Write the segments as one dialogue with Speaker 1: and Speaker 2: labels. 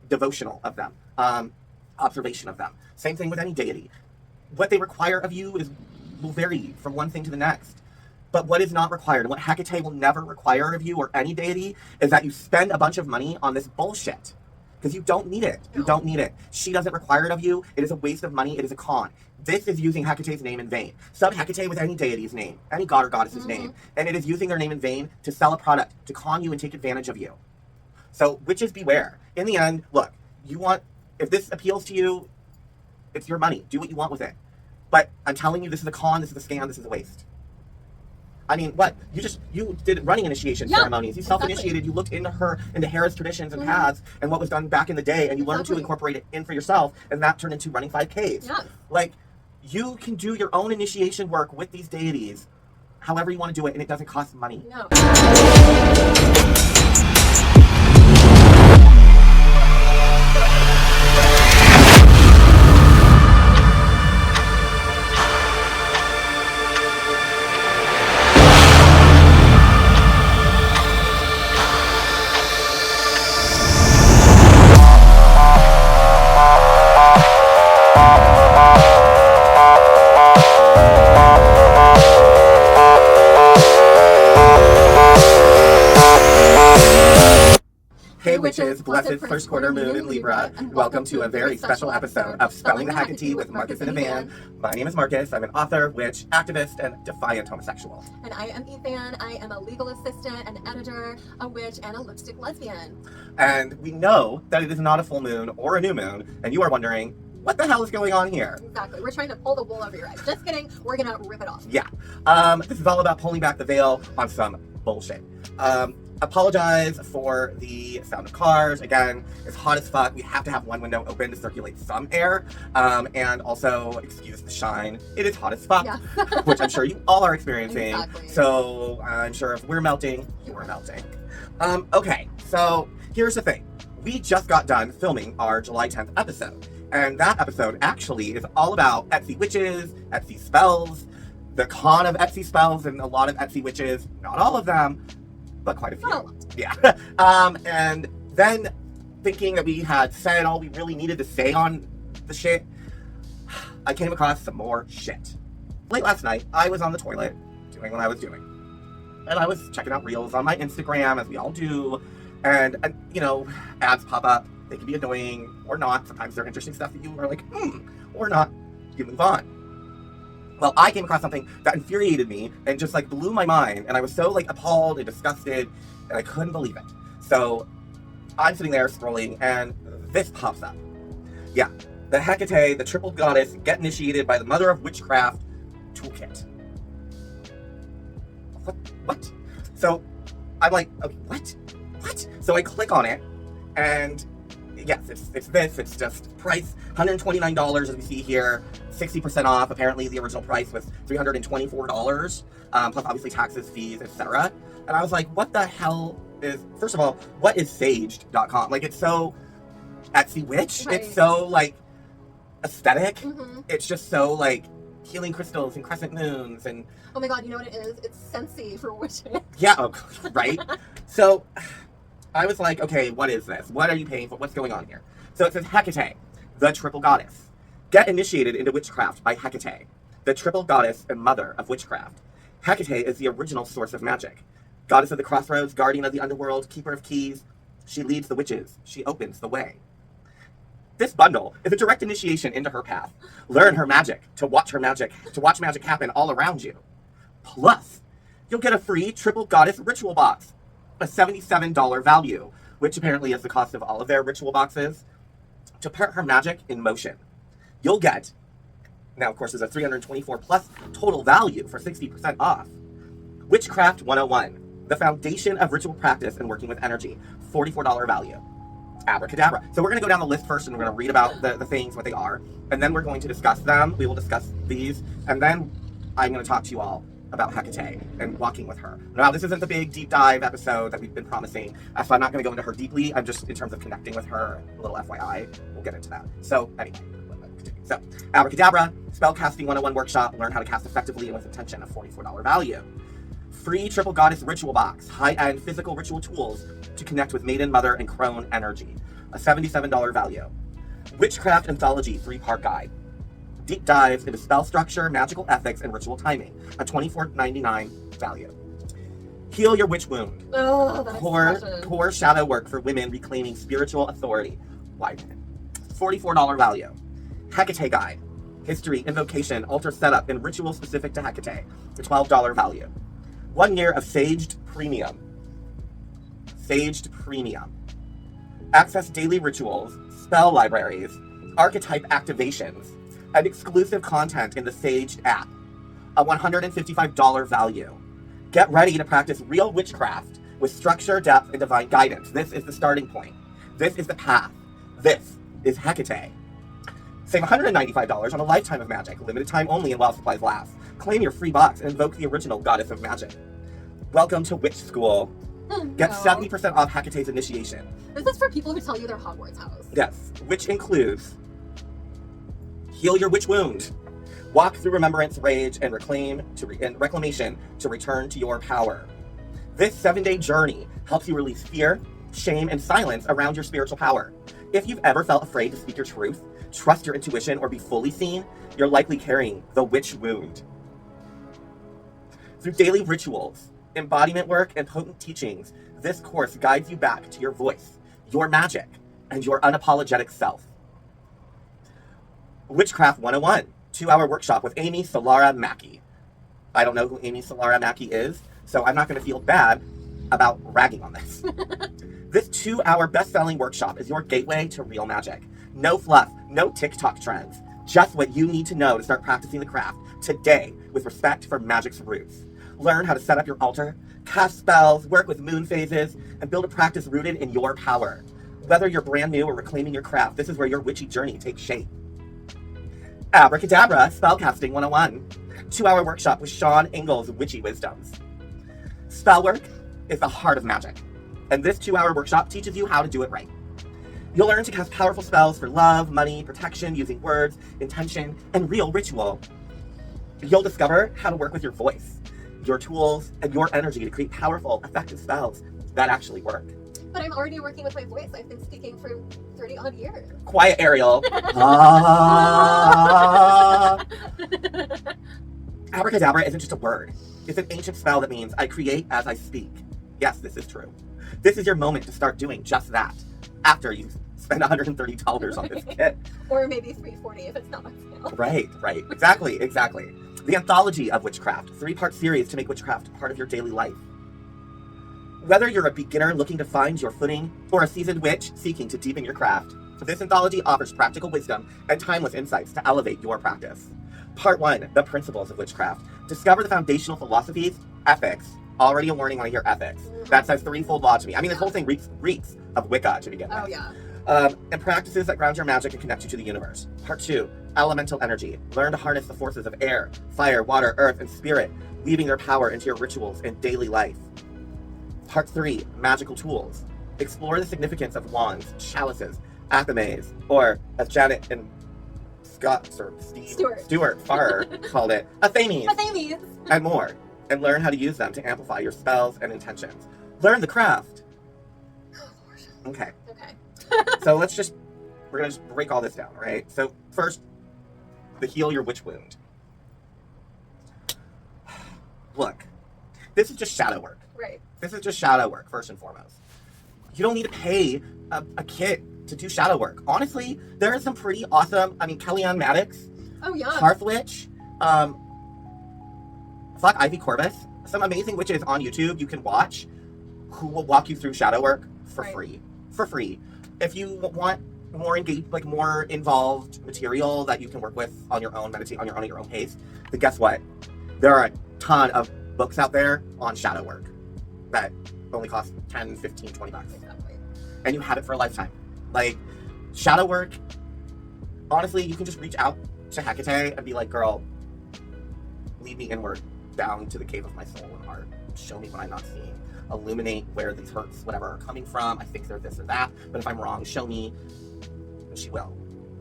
Speaker 1: devotional of them, observation of them. Same thing with any deity. What they require of you will vary from one thing to the next. But what is not required, and what Hecate will never require of you or any deity, is that you spend a bunch of money on this bullshit. Because you don't need it. You don't need it. She doesn't require it of you. It is a waste of money. It is a con. This is using Hecate's name in vain. Sub Hecate with any deity's name, any god or goddess's name, and it is using their name in vain to sell a product, to con you and take advantage of you. So witches beware. In the end, look, if this appeals to you, it's your money. Do what you want with it. But I'm telling you, this is a con, this is a scam, this is a waste. I mean, what? You did running initiation ceremonies. You self-initiated. You looked into Hera's traditions and paths and what was done back in the day, and you learned to incorporate it in for yourself, and that turned into running 5Ks.
Speaker 2: Yeah.
Speaker 1: Like, you can do your own initiation work with these deities, however you want to do it, and it doesn't cost money.
Speaker 2: No.
Speaker 1: Hey witches, blessed first quarter moon in Libra, and welcome to a very special episode of Spelling the Hekate with Marcus in a Van. My name is Marcus. I'm an author, witch, activist, and defiant homosexual.
Speaker 2: And I am Ethan. I am a legal assistant, an editor, a witch, and a lipstick lesbian.
Speaker 1: And we know that it is not a full moon or a new moon, and you are wondering, what the hell is going on here?
Speaker 2: Exactly. We're trying to pull the wool over your eyes. Just kidding. We're gonna rip it off.
Speaker 1: Yeah. This is all about pulling back the veil on some bullshit. Apologize for the sound of cars. Again, it's hot as fuck. We have to have one window open to circulate some air. And also, excuse the shine. It is hot as fuck,
Speaker 2: Yeah.
Speaker 1: which I'm sure you all are experiencing.
Speaker 2: Exactly.
Speaker 1: So I'm sure if we're melting, you're melting. Okay, so here's the thing. We just got done filming our July 10th episode. And that episode actually is all about Etsy witches, Etsy spells, the con of Etsy spells, and a lot of Etsy witches, not all of them, but quite a few.
Speaker 2: Not a lot.
Speaker 1: Yeah. And then thinking that we had said all we really needed to say on the shit, I came across some more shit. Late last night, I was on the toilet doing what I was doing. And I was checking out reels on my Instagram, as we all do. And you know, ads pop up. They can be annoying or not. Sometimes they're interesting stuff that you are like, or not. You move on. Well, I came across something that infuriated me and just like blew my mind, and I was so like appalled and disgusted, and I couldn't believe it. So I'm sitting there scrolling, and this pops up. Yeah, the Hecate, the triple goddess, get initiated by the mother of witchcraft toolkit. What? So I'm like, okay, what? So I click on it, and yes, it's this. It's just price $129 as we see here, 60% off. Apparently the original price was $324, plus obviously taxes, fees, etc. And I was like, what the hell is, first of all, what is SAGED.com? Like, it's so Etsy witch.
Speaker 2: Right.
Speaker 1: It's so like aesthetic.
Speaker 2: Mm-hmm.
Speaker 1: It's just so like healing crystals and crescent moons and
Speaker 2: Oh my god, you know what it is? It's Scentsy for witches.
Speaker 1: yeah, right? So I was like, okay, what is this? What are you paying for? What's going on here? So it says Hecate, the triple goddess. Get initiated into witchcraft by Hecate, the triple goddess and mother of witchcraft. Hecate is the original source of magic. Goddess of the crossroads, guardian of the underworld, keeper of keys. She leads the witches. She opens the way. This bundle is a direct initiation into her path. Learn her magic, to watch magic happen all around you. Plus, you'll get a free triple goddess ritual box. A $77 value, which apparently is the cost of all of their ritual boxes, to put her magic in motion. You'll get, now of course there's a $324 plus total value for 60% off. Witchcraft 101, the foundation of ritual practice and working with energy, $44 value. Abracadabra. So we're going to go down the list first, and we're going to read about the things, what they are, and then we're going to discuss them. We will discuss these, and then I'm going to talk to you all about Hecate and walking with her. Now, this isn't the big deep dive episode that we've been promising, so I'm not going to go into her deeply. I'm just, in terms of connecting with her, a little FYI, we'll get into that. So, anyway, continue. So, Abracadabra, Spellcasting 101 Workshop, learn how to cast effectively and with intention, a $44 value. Free Triple Goddess Ritual Box, high-end physical ritual tools to connect with Maiden, Mother, and Crone energy. a $77 value. Witchcraft Anthology 3-part guide. Deep dives into spell structure, magical ethics, and ritual timing, a $24.99 value. Heal Your Witch Wound.
Speaker 2: Oh, that's
Speaker 1: Core shadow work for women reclaiming spiritual authority. Why women? $44 value. Hecate Guide. History, invocation, altar setup, and ritual specific to Hecate. A $12 value. 1 year of Saged Premium. Saged Premium. Access daily rituals, spell libraries, archetype activations, and exclusive content in the Saged app. A $155 value. Get ready to practice real witchcraft with structure, depth, and divine guidance. This is the starting point. This is the path. This is Hecate. Save $195 on a lifetime of magic, limited time only and while supplies last. Claim your free box and invoke the original Goddess of Magic. Welcome to Witch School. Get 70% off Hecate's Initiation.
Speaker 2: This is for people who tell you their Hogwarts house.
Speaker 1: Yes, which includes Heal Your Witch Wound. Walk through remembrance, rage, and reclamation to return to your power. This 7-day journey helps you release fear, shame, and silence around your spiritual power. If you've ever felt afraid to speak your truth, trust your intuition, or be fully seen, you're likely carrying the witch wound. Through daily rituals, embodiment work, and potent teachings, this course guides you back to your voice, your magic, and your unapologetic self. Witchcraft 101, 2-hour workshop with Amy Solara Mackey. I don't know who Amy Solara Mackey is, so I'm not going to feel bad about ragging on this. This 2-hour best-selling workshop is your gateway to real magic. No fluff, no TikTok trends. Just what you need to know to start practicing the craft today with respect for magic's roots. Learn how to set up your altar, cast spells, work with moon phases, and build a practice rooted in your power. Whether you're brand new or reclaiming your craft, this is where your witchy journey takes shape. Abracadabra Spellcasting 101, 2-hour workshop with Sean Engel's Witchy Wisdoms. Spell work is the heart of magic, and this 2-hour workshop teaches you how to do it right. You'll learn to cast powerful spells for love, money, protection, using words, intention, and real ritual. You'll discover how to work with your voice, your tools, and your energy to create powerful, effective spells that actually work.
Speaker 2: But I'm already working with my voice. I've been speaking for 30-odd years.
Speaker 1: Quiet, Ariel. Abracadabra isn't just a word. It's an ancient spell that means I create as I speak. Yes, this is true. This is your moment to start doing just that after you spend $130 on this kit.
Speaker 2: Or maybe $340 if it's not my scale.
Speaker 1: Right. Exactly. The Anthology of Witchcraft, 3-part series to make witchcraft part of your daily life. Whether you're a beginner looking to find your footing or a seasoned witch seeking to deepen your craft, this anthology offers practical wisdom and timeless insights to elevate your practice. Part 1, The Principles of Witchcraft. Discover the foundational philosophies, ethics. Already a warning when I hear ethics. That says threefold law to me. I mean, this whole thing reeks of Wicca to begin with.
Speaker 2: Oh, yeah.
Speaker 1: And practices that ground your magic and connect you to the universe. Part 2, Elemental Energy. Learn to harness the forces of air, fire, water, earth, and spirit, weaving their power into your rituals and daily life. Part 3, Magical Tools. Explore the significance of wands, chalices, athames, or as Janet and Stuart Farrer called it, athames, and more, and learn how to use them to amplify your spells and intentions. Learn the craft.
Speaker 2: Oh, Lord.
Speaker 1: Okay.
Speaker 2: So
Speaker 1: we're gonna just break all this down, right? So first, the Heal Your Witch Wound. Look, this is just shadow work.
Speaker 2: Right.
Speaker 1: This is just shadow work, first and foremost. You don't need to pay a kit to do shadow work. Honestly, there are some pretty awesome, Kellyanne Maddox.
Speaker 2: Oh, yeah.
Speaker 1: Hearth Witch. Ivy Corbus. Some amazing witches on YouTube you can watch who will walk you through shadow work for free. For free. If you want more engaged, more involved material that you can work with on your own, meditate on your own pace, then guess what? There are a ton of books out there on shadow work that only cost $10, $15, $20.
Speaker 2: Exactly.
Speaker 1: And you have it for a lifetime. Shadow work, honestly, you can just reach out to Hecate and be like, girl, lead me inward down to the cave of my soul and heart. Show me what I'm not seeing. Illuminate where these hurts, whatever, are coming from. I think they're this or that, but if I'm wrong, show me. And she will.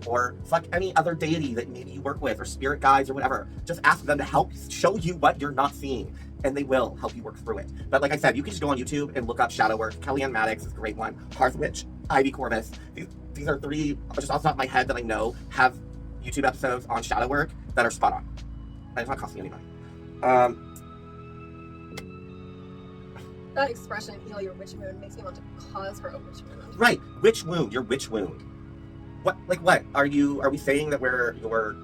Speaker 1: Or it's like any other deity that maybe you work with, or spirit guides or whatever. Just ask them to help show you what you're not seeing. and they will help you work through it. But like I said, you can just go on YouTube and look up shadow work. Kellyanne Maddox is a great one. Hearth Witch, Ivy Corvus. These are 3 just off the top of my head that I know have YouTube episodes on shadow work that are spot on. And it's not costing any money.
Speaker 2: That expression, heal your witch wound, makes me want to cause her a witch wound.
Speaker 1: Right, witch wound, your witch wound. What, like what? Are we saying that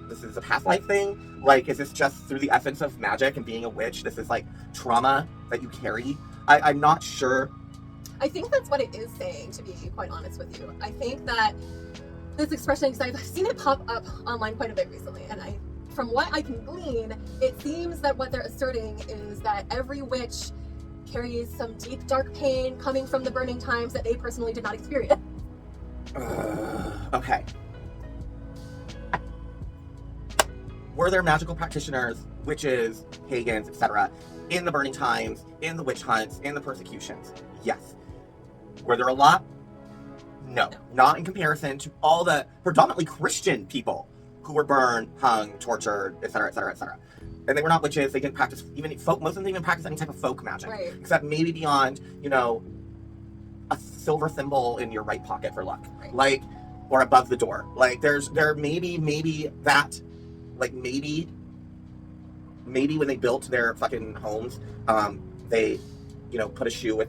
Speaker 1: this is a past life thing? Like, is this just through the essence of magic and being a witch? This is like trauma that you carry? I'm not sure.
Speaker 2: I think that's what it is saying, to be quite honest with you. I think that this expression, because I've seen it pop up online quite a bit recently, and from what I can glean, it seems that what they're asserting is that every witch carries some deep, dark pain coming from the burning times that they personally did not experience.
Speaker 1: Okay. Were there magical practitioners, witches, pagans, etc., in the burning times, in the witch hunts, in the persecutions? Yes. Were there a lot? No. Not in comparison to all the predominantly Christian people who were burned, hung, tortured, etc., etc., etc. And they were not witches. They didn't practice even folk. Most of them didn't even practice any type of folk magic,
Speaker 2: right.
Speaker 1: Except maybe beyond, a silver thimble in your right pocket for luck,
Speaker 2: right.
Speaker 1: Like, or above the door. Like, there maybe that, like maybe when they built their fucking homes, they, put a shoe with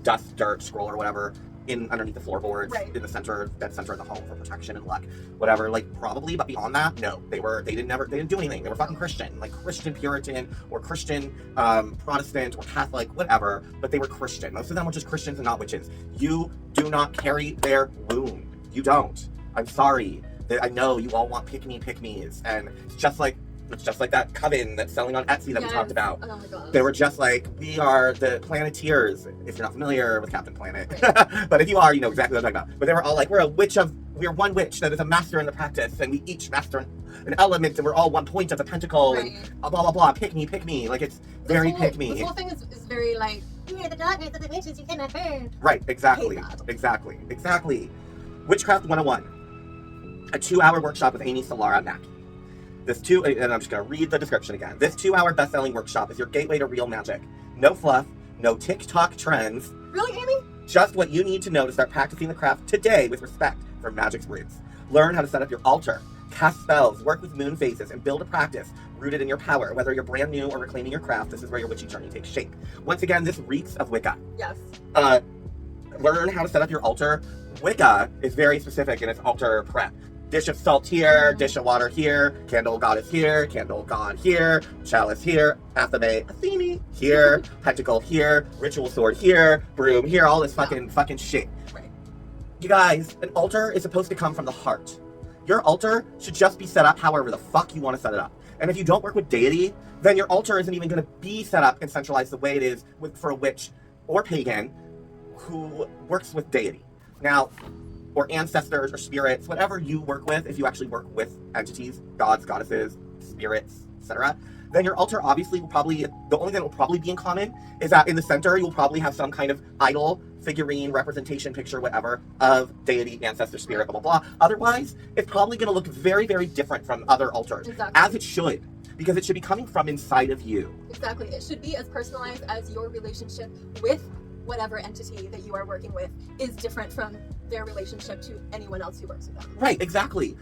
Speaker 1: dust, dirt, scroll, or whatever in underneath the floorboards, right. In the center of the home for protection and luck, whatever. Like, probably, but beyond that, no. They didn't do anything. They were fucking Christian, like Christian Puritan or Christian Protestant or Catholic, whatever. But they were Christian. Most of them were just Christians and not witches. You do not carry their wound. You don't. I'm sorry. I know you all want pick-me's, and it's just like that coven that's selling on Etsy that we talked about.
Speaker 2: Oh my God.
Speaker 1: They were just like, we are the Planeteers, if you're not familiar with Captain Planet. Right. But if you are, you know exactly what I'm talking about. But they were all like, we're one witch that is a master in the practice, and we each master an element, and we're all one point of the pentacle, right. And blah, blah, blah, pick me. Like, it's very pick me.
Speaker 2: This whole thing is very like, you are the daughters of the witches you cannot hurt.
Speaker 1: Right, exactly. Witchcraft 101. A 2-hour workshop with Amy Solara Mackey. And I'm just going to read the description again. This 2-hour best-selling workshop is your gateway to real magic. No fluff, no TikTok trends.
Speaker 2: Really, Amy?
Speaker 1: Just what you need to know to start practicing the craft today with respect for magic's roots. Learn how to set up your altar, cast spells, work with moon phases, and build a practice rooted in your power. Whether you're brand new or reclaiming your craft, this is where your witchy journey takes shape. Once again, this reeks of Wicca.
Speaker 2: Yes.
Speaker 1: Learn how to set up your altar. Wicca is very specific in its altar prep. Dish of salt here, dish of water here, candle goddess here, candle god here, chalice here, Athame, Athene here, pentacle here, ritual sword here, broom here, all this fucking shit.
Speaker 2: Right.
Speaker 1: You guys, an altar is supposed to come from the heart. Your altar should just be set up however the fuck you want to set it up. And if you don't work with deity, then your altar isn't even going to be set up and centralized the way it is for a witch or pagan who works with deity. Now, or ancestors or spirits, whatever you work with, if you actually work with entities, gods, goddesses, spirits, etc., then your altar obviously will probably, the only thing that will probably be in common is that in the center you'll probably have some kind of idol, figurine, representation, picture, whatever, of deity, ancestor, spirit, blah, blah, blah. Otherwise, it's probably going to look very, very different from other altars.
Speaker 2: Exactly.
Speaker 1: As it should, because it should be coming from inside of you.
Speaker 2: Exactly. It should be as personalized as your relationship with whatever entity that you are working with is different from their relationship to anyone else who works with them.
Speaker 1: Right, exactly.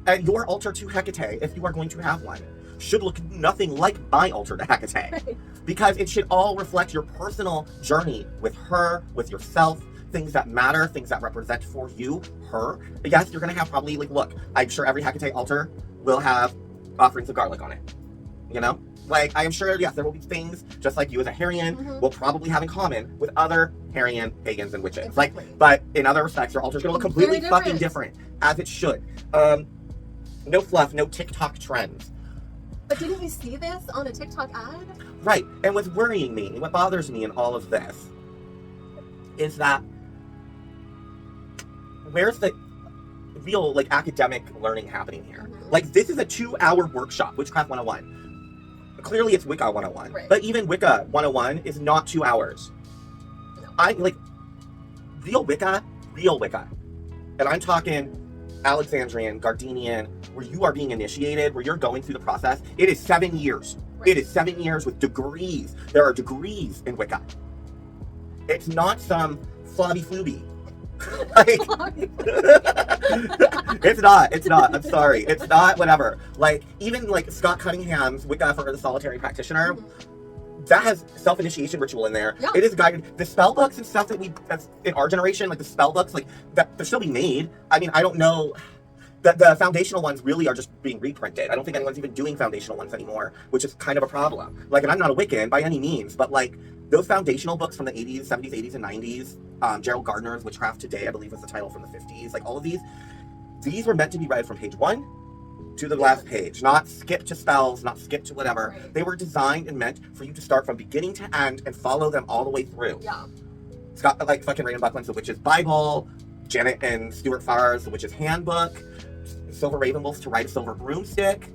Speaker 1: And your altar to Hekate, if you are going to have one, should look nothing like my altar to Hekate.
Speaker 2: Right.
Speaker 1: Because it should all reflect your personal journey with her, with yourself, things that matter, things that represent for you, her. Yes, you're going to have probably, like, look, I'm sure every Hekate altar will have offerings of garlic on it. You know? Like, I am sure, yes, there will be things, just like you as a Herian, will probably have in common with other Herian pagans and witches.
Speaker 2: Exactly.
Speaker 1: Like, but in other respects, your altar's gonna look completely fucking different, as it should. No fluff, no TikTok trends.
Speaker 2: But didn't you see this on a TikTok ad?
Speaker 1: Right, and what's worrying me, what bothers me in all of this, is that where's the real, like, academic learning happening here? Like, this is a 2-hour workshop, Witchcraft 101. Clearly it's Wicca 101,
Speaker 2: right.
Speaker 1: But even Wicca 101 is not 2 hours.
Speaker 2: No.
Speaker 1: I'm like, real Wicca, and I'm talking Alexandrian, Gardenian, where you are being initiated, where you're going through the process, it is 7 years.
Speaker 2: Right. Right.
Speaker 1: It is 7 years with degrees. There are degrees in Wicca. It's not some flobby flooby. Like, it's not, I'm sorry. It's not whatever. Like, even like Scott Cunningham's Wicca for the Solitary Practitioner, that has self-initiation ritual in there.
Speaker 2: Yeah.
Speaker 1: It is guided. The spell books and stuff that we, that's in our generation, like the spell books, like that, they're still being made. I mean, I don't know. The foundational ones really are just being reprinted. I don't think anyone's even doing foundational ones anymore, which is kind of a problem. Like, and I'm not a Wiccan by any means, but like those foundational books from the 80s, 70s, 80s, and 90s, Gerald Gardner's Witchcraft Today, I believe was the title from the 50s, like all of these were meant to be read from page 1 to the last page, not skip to spells, not skip to whatever.
Speaker 2: Right.
Speaker 1: They were designed and meant for you to start from beginning to end and follow them all the way through.
Speaker 2: Yeah.
Speaker 1: Scott, like fucking Raymond Buckland's The Witch's Bible, Janet and Stuart Farr's The Witch's Handbook, Silver Ravenwolf's To Ride a Silver Broomstick.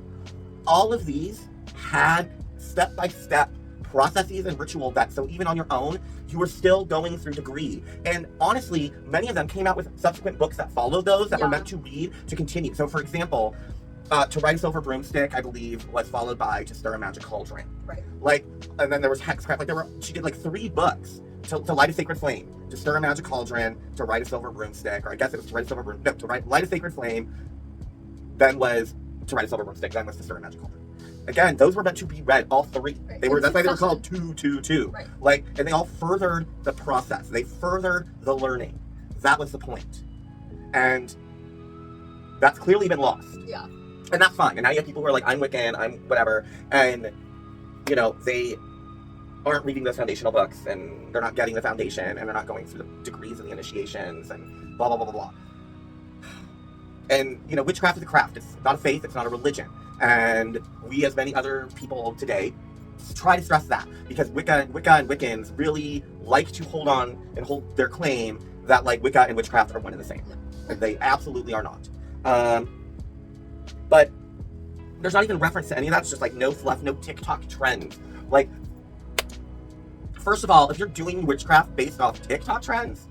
Speaker 1: All of these had step-by-step processes and ritual that, so even on your own, you were still going through degree. And honestly, many of them came out with subsequent books that followed those that were meant to read to continue. So for example, To Ride a Silver Broomstick, I believe, was followed by To Stir a Magic Cauldron.
Speaker 2: Right.
Speaker 1: Like, and then there was Hexcraft. Like, she did like 3 books. To Light a Sacred Flame, To Stir a Magic Cauldron, To Ride a Silver Broomstick, or I guess it was To Ride a Silver Broomstick, no, To Light a Sacred Flame, then was To Ride a Silver Broomstick, then was To Stir a Magic Cauldron. Again, those were meant to be read, all 3.
Speaker 2: Right.
Speaker 1: They were, that's why they were called 222.
Speaker 2: Right.
Speaker 1: Like, and they all furthered the process. They furthered the learning. That was the point. And that's clearly been lost.
Speaker 2: Yeah.
Speaker 1: And that's fine. And now you have people who are like, I'm Wiccan, I'm whatever, and, you know, they aren't reading those foundational books, and they're not getting the foundation, and they're not going through the degrees and the initiations, and blah, blah, blah, blah, blah. And, you know, witchcraft is a craft. It's not a faith. It's not a religion. And we, as many other people today, try to stress that. Because Wicca and Wiccans really like to hold on and hold their claim that, like, Wicca and witchcraft are one and the same. And they absolutely are not. But there's not even reference to any of that. It's just, like, no fluff, no TikTok trends. Like, first of all, if you're doing witchcraft based off TikTok trends,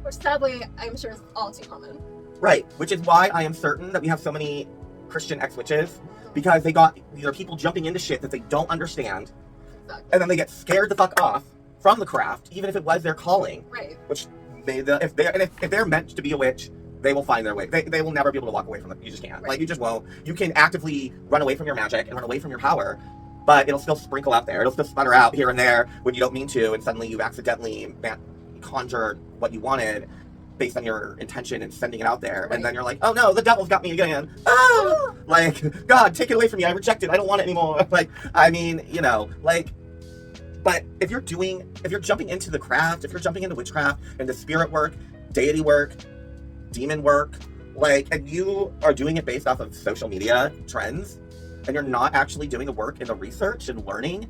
Speaker 2: Which sadly, I'm sure is all too common.
Speaker 1: right, which is why I am certain that we have so many Christian ex-witches, because these are people jumping into shit that they don't understand,
Speaker 2: Exactly.
Speaker 1: and then they get scared the fuck off from the craft, even if it was their calling,
Speaker 2: Right.
Speaker 1: which if they're meant to be a witch, they will find their way. They will never be able to walk away from it. You just can't.
Speaker 2: Right.
Speaker 1: Like, you just won't. You can actively run away from your magic and run away from your power, but it'll still sprinkle out there. It'll still sputter out here and there when you don't mean to, and suddenly you've accidentally conjured what you wanted based on your intention and sending it out there.
Speaker 2: Right.
Speaker 1: And then you're like, oh no, the devil's got me again. Ah! Like, God, take it away from me. I reject it. I don't want it anymore. Like, I mean, you know, like, but if you're jumping into the craft, if you're jumping into witchcraft, into spirit work, deity work, demon work, like, and you are doing it based off of social media trends, and you're not actually doing the work and the research and learning,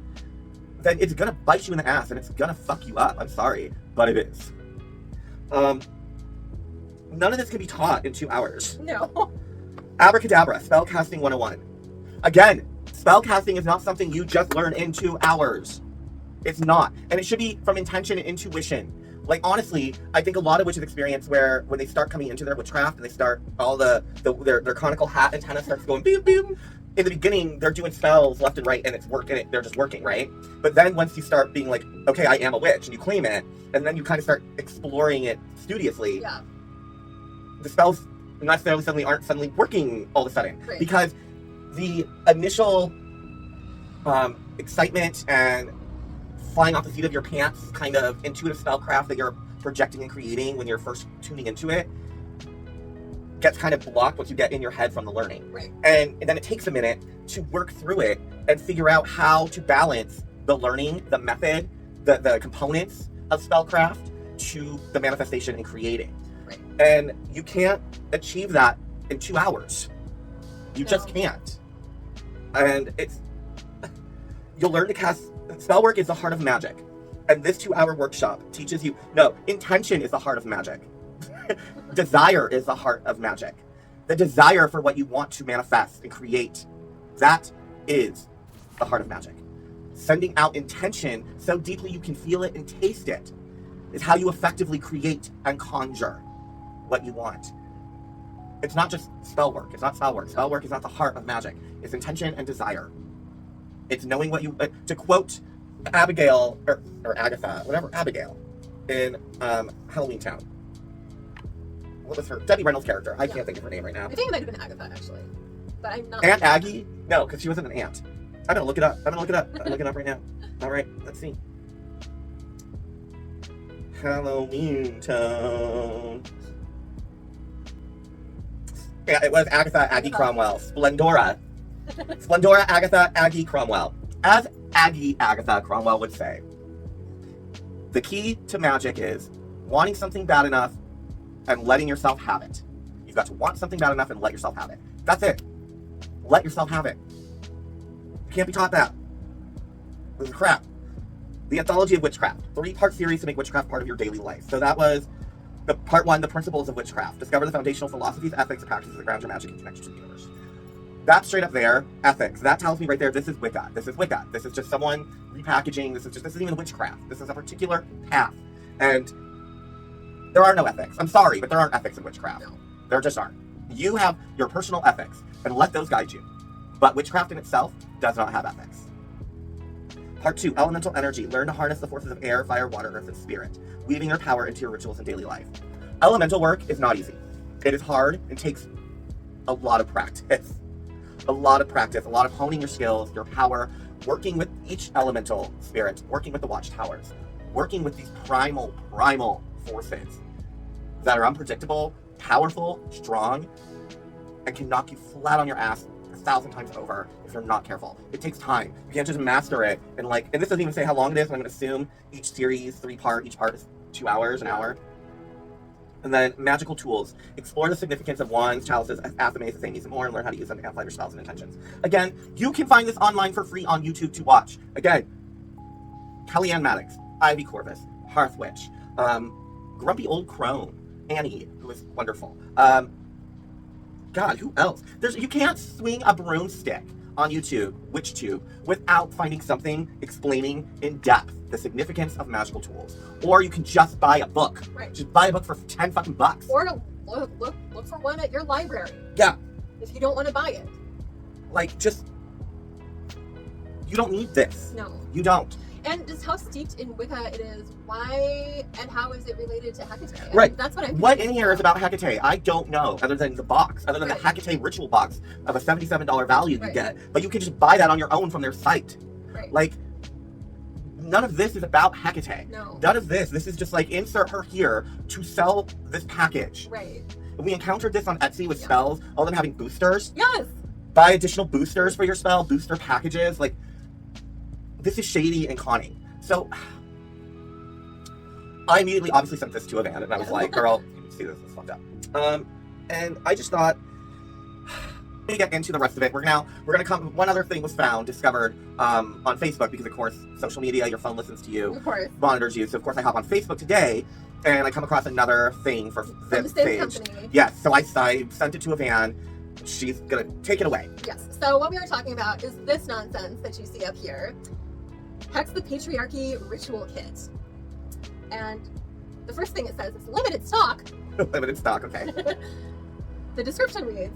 Speaker 1: then it's gonna bite you in the ass and it's gonna fuck you up. I'm sorry, but it is. None of this can be taught in 2 hours.
Speaker 2: No.
Speaker 1: Abracadabra, spellcasting 101. Again, spellcasting is not something you just learn in 2 hours. It's not. And it should be from intention and intuition. Like, honestly, I think a lot of witches experience where when they start coming into their witchcraft and they start all their conical hat antenna starts going boom boom. In the beginning, they're doing spells left and right, and it's working. They're just working, right? But then once you start being like, okay, I am a witch, and you claim it, and then you kind of start exploring it studiously,
Speaker 2: Yeah.
Speaker 1: the spells aren't suddenly working all of a sudden.
Speaker 2: Right.
Speaker 1: Because the initial excitement and flying off the seat of your pants kind of intuitive spellcraft that you're projecting and creating when you're first tuning into it gets kind of blocked once you get in your head from the learning.
Speaker 2: Right.
Speaker 1: And then it takes a minute to work through it and figure out how to balance the learning, the method, the components of spellcraft to the manifestation and creating.
Speaker 2: Right.
Speaker 1: And you can't achieve that in 2 hours. You just can't. And you'll learn to cast. Spell work is the heart of magic. And this 2-hour workshop teaches you, no, intention is the heart of magic. Desire is the heart of magic. The desire for what you want to manifest and create, that is the heart of magic. Sending out intention so deeply you can feel it and taste it is how you effectively create and conjure what you want. It's not just spell work. It's not spell work. Spell work is not the heart of magic. It's intention and desire. It's knowing what you, to quote Abigail, or Agatha, whatever, Abigail, in Halloween Town. What was her? Debbie Reynolds' character. I can't think of her name right now.
Speaker 2: I think it might have been Agatha, actually. But I'm not.
Speaker 1: Aunt Aggie? No, because she wasn't an aunt. I'm gonna look it up. I'm looking it up right now. All right, let's see. Halloween Town. Yeah, it was Agatha Aggie Cromwell. Splendora. Splendora Agatha Aggie Cromwell. As Aggie Agatha Cromwell would say, the key to magic is wanting something bad enough and letting yourself have it. You've got to want something bad enough and let yourself have it. That's it. Let yourself have it. You can't be taught that. This is crap. The Anthology of Witchcraft. 3-part series to make witchcraft part of your daily life. So that was the part 1, the principles of witchcraft. Discover the foundational philosophies, ethics, and practices that ground your magic and connection to the universe. That's straight up there, ethics. That tells me right there, this is Wicca. This is Wicca. This is just someone repackaging. This isn't even witchcraft. This is a particular path. And there are no ethics. I'm sorry, but there aren't ethics in witchcraft.
Speaker 2: No.
Speaker 1: There just aren't. You have your personal ethics, and let those guide you. But witchcraft in itself does not have ethics. Part 2, elemental energy. Learn to harness the forces of air, fire, water, earth, and spirit, weaving their power into your rituals and daily life. Elemental work is not easy. It is hard and takes a lot of practice. A lot of practice, a lot of honing your skills, your power, working with each elemental spirit, working with the watchtowers, working with these primal forces that are unpredictable, powerful, strong, and can knock you flat on your ass 1,000 times over if you're not careful. It takes time. You can't just master it and and this doesn't even say how long it is, but I'm going to assume each series, 3-part, each part is 2 hours, an hour. And then magical tools. Explore the significance of wands, chalices, athames, athames, and more, and learn how to use them to amplify your spells and intentions. Again, you can find this online for free on YouTube to watch. Again, Kellyanne Maddox, Ivy Corvus, Hearth Witch, Grumpy Old Crone, Annie, who is wonderful. God, who else? You can't swing a broomstick on YouTube, WitchTube, without finding something explaining in depth the significance of magical tools. Or you can just buy a book.
Speaker 2: Right.
Speaker 1: Just buy a book for 10 fucking bucks.
Speaker 2: Or look for one at your library.
Speaker 1: Yeah.
Speaker 2: If you don't want to buy it.
Speaker 1: You don't need this.
Speaker 2: No.
Speaker 1: You don't.
Speaker 2: And just how steeped in Wicca it is, why and how is it related to Hecate?
Speaker 1: Right.
Speaker 2: That's what I'm
Speaker 1: What in here is about Hecate? I don't know, other than the box, other than the Hecate ritual box of a $77 value you get. But you can just buy that on your own from their site.
Speaker 2: Right.
Speaker 1: None of this is about Hecate.
Speaker 2: No.
Speaker 1: None of this. This is just insert her here to sell this package.
Speaker 2: Right.
Speaker 1: We encountered this on Etsy with spells, all of them having boosters.
Speaker 2: Yes.
Speaker 1: Buy additional boosters for your spell, booster packages. This is shady and conning. So, I immediately obviously sent this to Evan, and I was like, girl, you see this is fucked up. And I just thought, to get into the rest of it, we're gonna come. One other thing was discovered on Facebook, because of course social media, your phone listens to you,
Speaker 2: of course,
Speaker 1: monitors you. So of course I hop on Facebook today, and I come across another thing for this page.
Speaker 2: Company.
Speaker 1: Yes, so I sent it to Evan. She's gonna take it away.
Speaker 2: Yes. So what we were talking about is this nonsense that you see up here, Hex the Patriarchy Ritual Kit, and the first thing it says is limited stock.
Speaker 1: Limited stock. Okay.
Speaker 2: The description reads,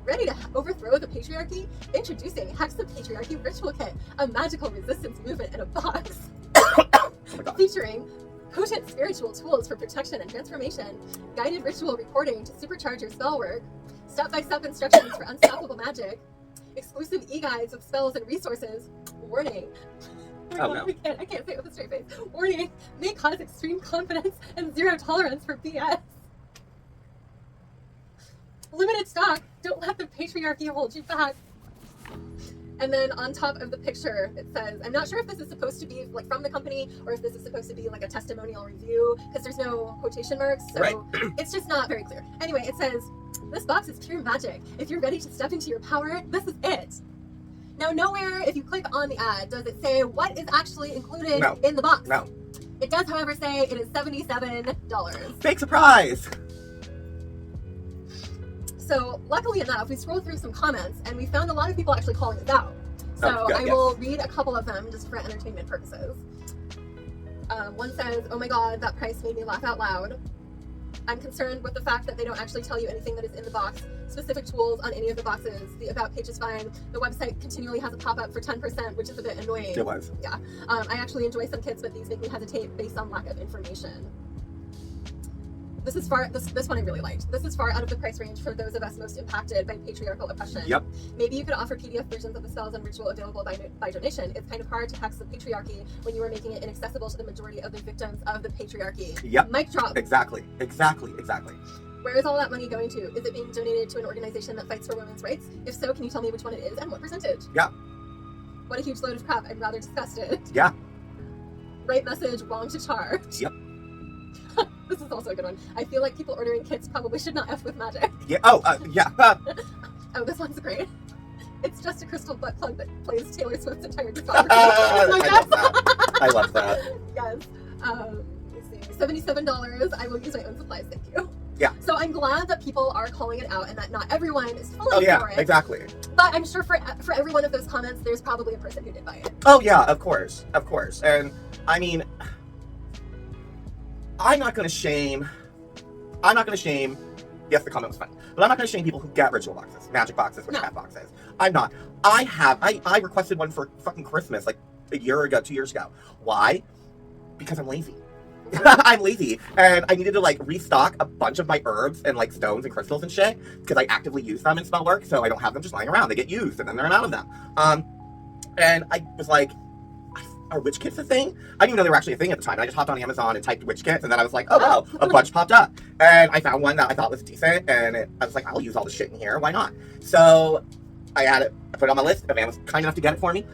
Speaker 2: ready to overthrow the patriarchy? Introducing Hex the Patriarchy Ritual Kit, a magical resistance movement in a box.
Speaker 1: Oh my God.
Speaker 2: Featuring potent spiritual tools for protection and transformation, guided ritual recording to supercharge your spell work, step-by-step instructions for unstoppable magic, exclusive e-guides with spells and resources. Warning.
Speaker 1: Oh, no.
Speaker 2: I can't say it with a straight face. Warning, may cause extreme confidence and zero tolerance for BS. Limited stock. Don't let the patriarchy hold you back. And then on top of the picture, it says, I'm not sure if this is supposed to be from the company or if this is supposed to be a testimonial review, because there's no quotation marks, so it's just not very clear. Anyway, it says, this box is pure magic. If you're ready to step into your power, this is it. Now, nowhere, if you click on the ad, does it say what is actually included in the box.
Speaker 1: No.
Speaker 2: It does, however, say it is $77.
Speaker 1: Big surprise!
Speaker 2: So, luckily enough, we scrolled through some comments and we found a lot of people actually calling this out. So, I will read a couple of them just for entertainment purposes. One says, oh my God, that price made me laugh out loud. I'm concerned with the fact that they don't actually tell you anything that is in the box, specific tools on any of the boxes. The about page is fine. The website continually has a pop-up for 10%, which is a bit annoying.
Speaker 1: It was.
Speaker 2: Yeah. I actually enjoy some kits, but these make me hesitate based on lack of information. This is far. This one I really liked. This is far out of the price range for those of us most impacted by patriarchal oppression.
Speaker 1: Yep.
Speaker 2: Maybe you could offer PDF versions of the spells and ritual available by donation. It's kind of hard to hex the patriarchy when you are making it inaccessible to the majority of the victims of the patriarchy.
Speaker 1: Yep.
Speaker 2: Mic drop.
Speaker 1: Exactly.
Speaker 2: Where is all that money going to? Is it being donated to an organization that fights for women's rights? If so, can you tell me which one it is and what percentage?
Speaker 1: Yeah.
Speaker 2: What a huge load of crap. I'm rather disgusted.
Speaker 1: Yeah.
Speaker 2: Right message, wrong to charge.
Speaker 1: Yep.
Speaker 2: This is also a good one. I feel like people ordering kits probably should not F with magic.
Speaker 1: Yeah. Oh, yeah.
Speaker 2: Oh, this one's great. It's just a crystal butt plug that plays Taylor Swift's entire discography.
Speaker 1: I love that.
Speaker 2: Yes. Let's see. $77. I will use my own supplies, thank you.
Speaker 1: Yeah.
Speaker 2: So I'm glad that people are calling it out and that not everyone is falling for it.
Speaker 1: Exactly.
Speaker 2: But I'm sure for every one of those comments, there's probably a person who did buy it.
Speaker 1: Oh yeah, of course. And I mean, I'm not gonna shame. Yes, the comment was fun, but I'm not gonna shame people who get ritual boxes, magic boxes, witchcraft boxes. I'm not. I requested one for fucking Christmas like a year ago, 2 years ago. Why? Because I'm lazy. I'm lazy, and I needed to like restock a bunch of my herbs and like stones and crystals and shit because I actively use them in spell work, so I don't have them just lying around. They get used, and then they're out of them. And I was like, are witch kits a thing? I didn't even know they were actually a thing at the time. I just hopped on Amazon and typed witch kits, and then I was like, oh wow, a bunch popped up, and I found one that I thought was decent, and I was like, I'll use all this shit in here. Why not? So I had it. I put it on my list. A man was kind enough to get it for me.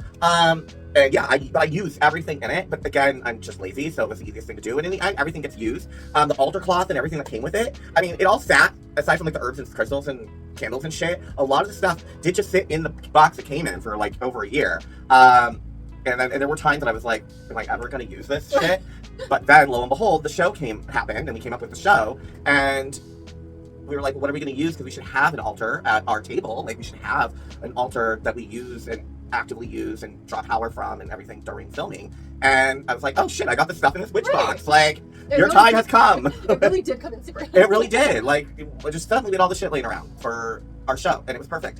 Speaker 1: And yeah, I use everything in it, but again, I'm just lazy, so it was the easiest thing to do. And in the end, everything gets used. The altar cloth and everything that came with it. I mean, it all sat, aside from like the herbs and crystals and candles and shit. A lot of the stuff did just sit in the box it came in for like over a year. And there were times that I was like, am I ever going to use this shit? But then, lo and behold, the show happened, and we came up with the show, and we were like, what are we going to use? Because we should have an altar at our table. Like, we should have an altar that we use and actively use and draw power from and everything during filming. And I was like, oh shit, I got this stuff in this witch box. Like, your time has come.
Speaker 2: It really did come in super handy.
Speaker 1: It really did. Like, just suddenly we had all the shit laying around for our show, and it was perfect.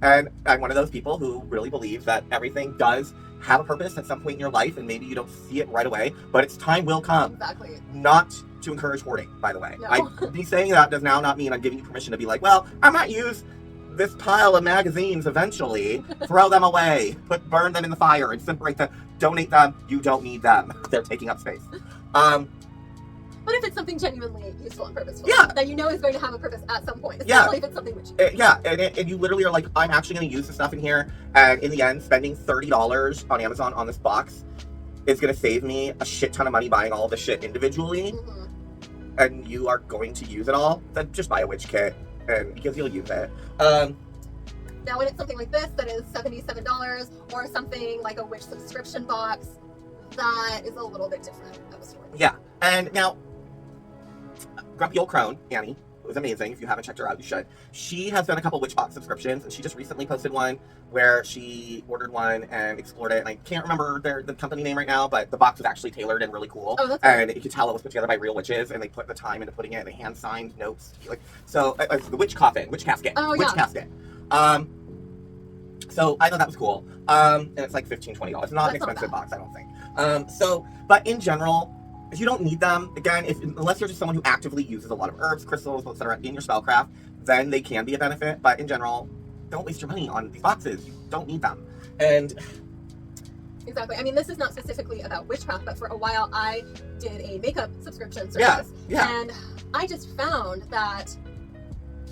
Speaker 1: And I'm one of those people who really believes that everything does have a purpose at some point in your life, and maybe you don't see it right away, but its time will come.
Speaker 2: Exactly.
Speaker 1: Not to encourage hoarding, by the way.
Speaker 2: No.
Speaker 1: Me saying that does now not mean I'm giving you permission to be like, well, I might use this pile of magazines eventually, throw them away, burn them in the fire, incinerate them, donate them. You don't need them. They're taking up space.
Speaker 2: But if it's something genuinely useful and purposeful,
Speaker 1: yeah,
Speaker 2: that you know is going to have a purpose at some point, especially if it's something which
Speaker 1: and you literally are like, I'm actually going to use the stuff in here, and in the end, spending $30 on Amazon on this box is going to save me a shit ton of money buying all the shit individually, and you are going to use it all, then just buy a witch kit, and because you'll use it.
Speaker 2: Now, when it's something like this that is $77, or something like a witch subscription box, that is a little bit different of a story.
Speaker 1: Yeah, and now, Grumpy Old Crone, Annie, who is amazing. If you haven't checked her out, you should. She has done a couple witch box subscriptions, and she just recently posted one where she ordered one and explored it. And I can't remember the company name right now, but the box was actually tailored and really cool.
Speaker 2: Oh, that's
Speaker 1: and you could tell it was put together by real witches, and they put the time into putting it. They hand signed notes, like so. The witch coffin, witch casket, witch casket. So I thought that was cool. And it's like $15, $20. It's not an expensive box, I don't think. But in general, if you don't need them, again, unless you're just someone who actively uses a lot of herbs, crystals, etc. in your spellcraft, then they can be a benefit. But in general, don't waste your money on these boxes. You don't need them. And
Speaker 2: exactly. I mean, this is not specifically about witchcraft, but for a while I did a makeup subscription service.
Speaker 1: Yeah.
Speaker 2: And I just found that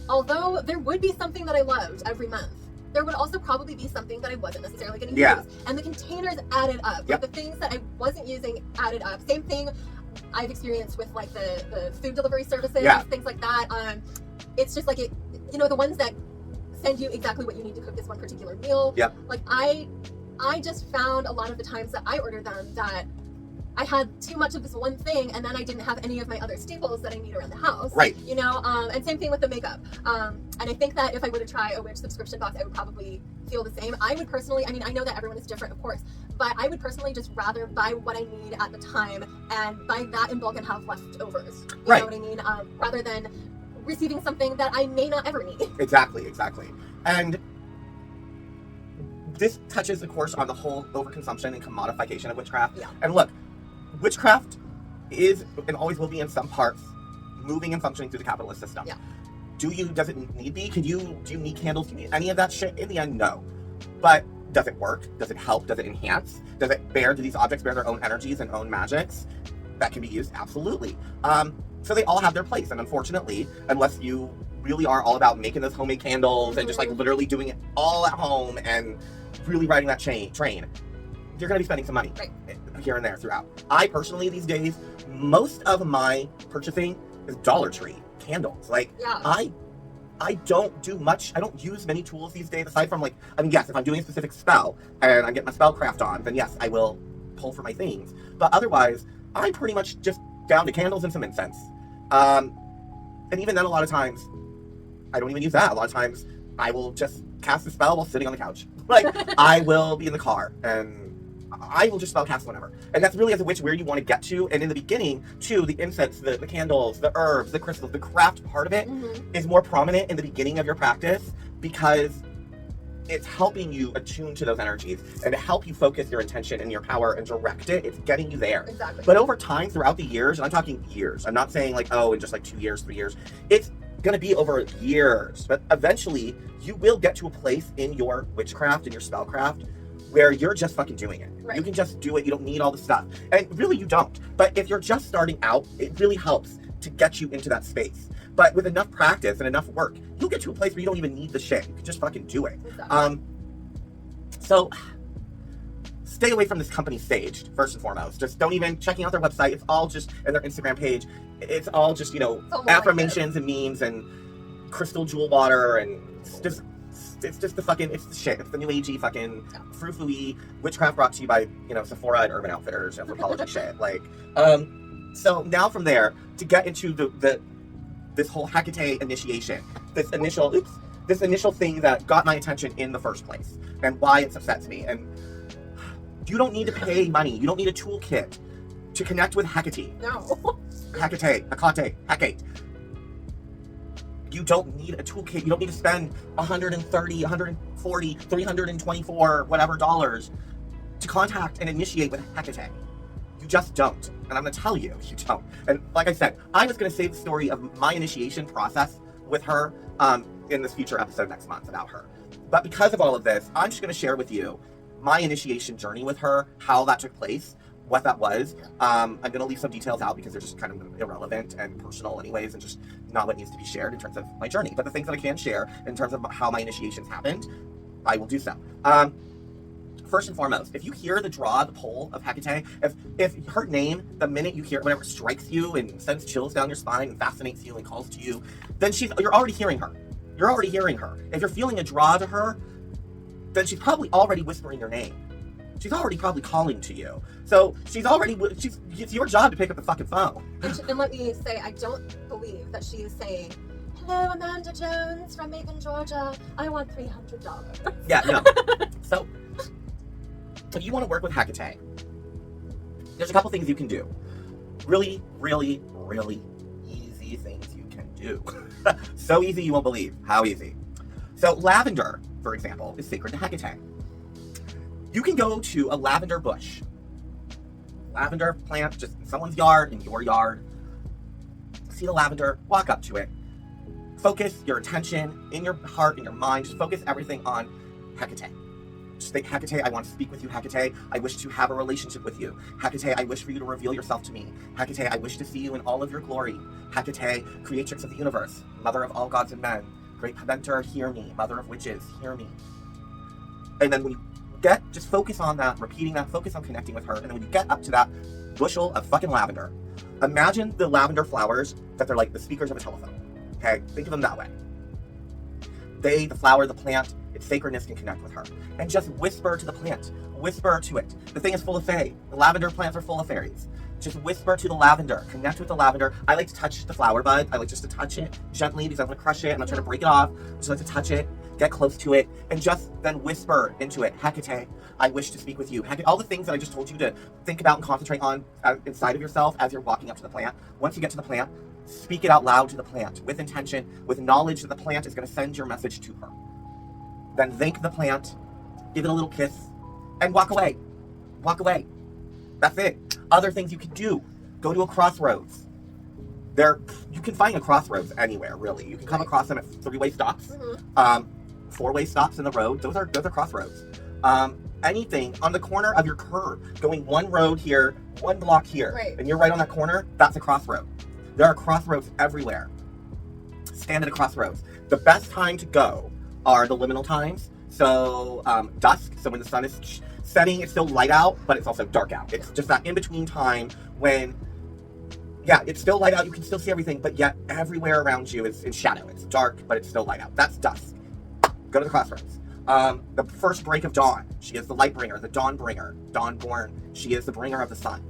Speaker 2: although there would be something that I loved every month, there would also probably be something that I wasn't necessarily going to use. And the containers added up. Like the things that I wasn't using added up. Same thing I've experienced with like the food delivery services, things like that. It's just like the ones that send you exactly what you need to cook this one particular meal.
Speaker 1: Yeah.
Speaker 2: Like I just found a lot of the times that I ordered them that I had too much of this one thing, and then I didn't have any of my other staples that I need around the house.
Speaker 1: Right.
Speaker 2: And same thing with the makeup. And I think that if I were to try a witch subscription box, I would probably feel the same. I would personally, I mean, I know that everyone is different, of course, but I would personally just rather buy what I need at the time and buy that in bulk and have leftovers. You know what I mean? Rather than receiving something that I may not ever need.
Speaker 1: Exactly. And this touches, of course, on the whole overconsumption and commodification of witchcraft.
Speaker 2: Yeah.
Speaker 1: And look, witchcraft is and always will be in some parts moving and functioning through the capitalist system.
Speaker 2: Yeah.
Speaker 1: Does it need be? Do you need candles? Do you need any of that shit? In the end, no. But does it work? Does it help? Does it enhance? Do these objects bear their own energies and own magics that can be used? Absolutely. So they all have their place, and unfortunately, unless you really are all about making those homemade candles and just like literally doing it all at home and really riding that train, you're going to be spending some money here and there throughout. I personally, these days, most of my purchasing is Dollar Tree candles. Like, I don't do much. I don't use many tools these days aside from yes, if I'm doing a specific spell and I'm getting my spellcraft on, then yes, I will pull for my things. But otherwise, I'm pretty much just down to candles and some incense. And even then, a lot of times, I don't even use that. A lot of times, I will just cast a spell while sitting on the couch. Like, I will be in the car and I will just spell cast whenever. And that's really, as a witch, where you want to get to. And in the beginning, too, the incense, the candles, the herbs, the crystals, the craft part of it is more prominent in the beginning of your practice because it's helping you attune to those energies and to help you focus your intention and your power and direct it. It's getting you there.
Speaker 2: Exactly.
Speaker 1: But over time, throughout the years, and I'm talking years, I'm not saying in just 2 years, 3 years, it's going to be over years. But eventually, you will get to a place in your witchcraft and your spellcraft where you're just fucking doing it.
Speaker 2: Right.
Speaker 1: You can just do it. You don't need all the stuff. And really, you don't. But if you're just starting out, it really helps to get you into that space. But with enough practice and enough work, you'll get to a place where you don't even need the shit. You can just fucking do it.
Speaker 2: Exactly.
Speaker 1: So stay away from this company SAGED, first and foremost. Just don't even checking out their website. It's all just, and their Instagram page. It's all just, affirmations and memes and crystal jewel water and it's just the fucking, it's the shit. It's the new agey fucking frou-frou-y witchcraft brought to you by, Sephora and Urban Outfitters, anthropology shit. So now from there, to get into this whole Hecate initiation, this initial thing that got my attention in the first place and why it upsets me. And you don't need to pay money. You don't need a toolkit to connect with Hekate.
Speaker 2: No.
Speaker 1: Hecate. You don't need a toolkit. You don't need to spend $130, $140, $324, whatever dollars to contact and initiate with Hecate. You just don't. And I'm going to tell you, you don't. And like I said, I was going to save the story of my initiation process with her in this future episode next month about her. But because of all of this, I'm just going to share with you my initiation journey with her, how that took place, what that was. I'm going to leave some details out because they're just kind of irrelevant and personal anyways, and just not what needs to be shared in terms of my journey. But the things that I can share in terms of how my initiations happened, I will do so. First and foremost, if you hear the pull of Hecate, if her name, the minute you hear it, whenever it strikes you and sends chills down your spine and fascinates you and calls to you, then you're already hearing her. You're already hearing her. If you're feeling a draw to her, then she's probably already whispering your name. She's already probably calling to you. So it's your job to pick up the fucking phone.
Speaker 2: And let me say, I don't believe that she is saying, "Hello, Amanda Jones from Macon, Georgia. I want $300."
Speaker 1: Yeah, no. So if you want to work with Hecate, there's a couple things you can do. Really, really, really easy things you can do. So easy you won't believe how easy. So lavender, for example, is sacred to Hecate. You can go to a lavender bush. Lavender plant, just in someone's yard, in your yard. See the lavender, walk up to it. Focus your attention in your heart, in your mind. Just focus everything on Hecate. Just think, Hecate, I want to speak with you, Hecate. I wish to have a relationship with you. Hecate, I wish for you to reveal yourself to me. Hecate, I wish to see you in all of your glory. Hecate, creatrix of the universe, mother of all gods and men. Great mentor, hear me. Mother of witches, hear me. And then when you just focus on that, repeating that, focus on connecting with her. And then when you get up to that bushel of fucking lavender, imagine the lavender flowers that they're like the speakers of a telephone. Okay? Think of them that way. The flower, the plant, its sacredness can connect with her. And just whisper to the plant. Whisper to it. The thing is full of fae. The lavender plants are full of fairies. Just whisper to the lavender. Connect with the lavender. I like to touch the flower bud. I like just to touch it gently because I'm going to crush it. I'm not trying to break it off. I just like to touch it, get close to it, and just then whisper into it. Hecate, I wish to speak with you. Hecate, all the things that I just told you to think about and concentrate on inside of yourself as you're walking up to the plant. Once you get to the plant, speak it out loud to the plant with intention, with knowledge that the plant is going to send your message to her. Then thank the plant, give it a little kiss, and walk away. Walk away. That's it. Other things you can do. Go to a crossroads. You can find a crossroads anywhere, really. You can come across them at 3-way stops, 4-way stops in the road. Those are crossroads. Anything on the corner of your curb, going one road here, one block here,
Speaker 2: right,
Speaker 1: and you're right on that corner, that's a crossroad. There are crossroads everywhere. Stand at a crossroads. The best time to go are the liminal times. So dusk, so when the sun is setting, it's still light out, but it's also dark out. It's just that in-between time when, yeah, it's still light out, you can still see everything, but yet everywhere around you is in shadow. It's dark, but it's still light out. That's dusk. Go to the crossroads. The first break of dawn, she is the light bringer, the dawn bringer, dawn born. She is the bringer of the sun.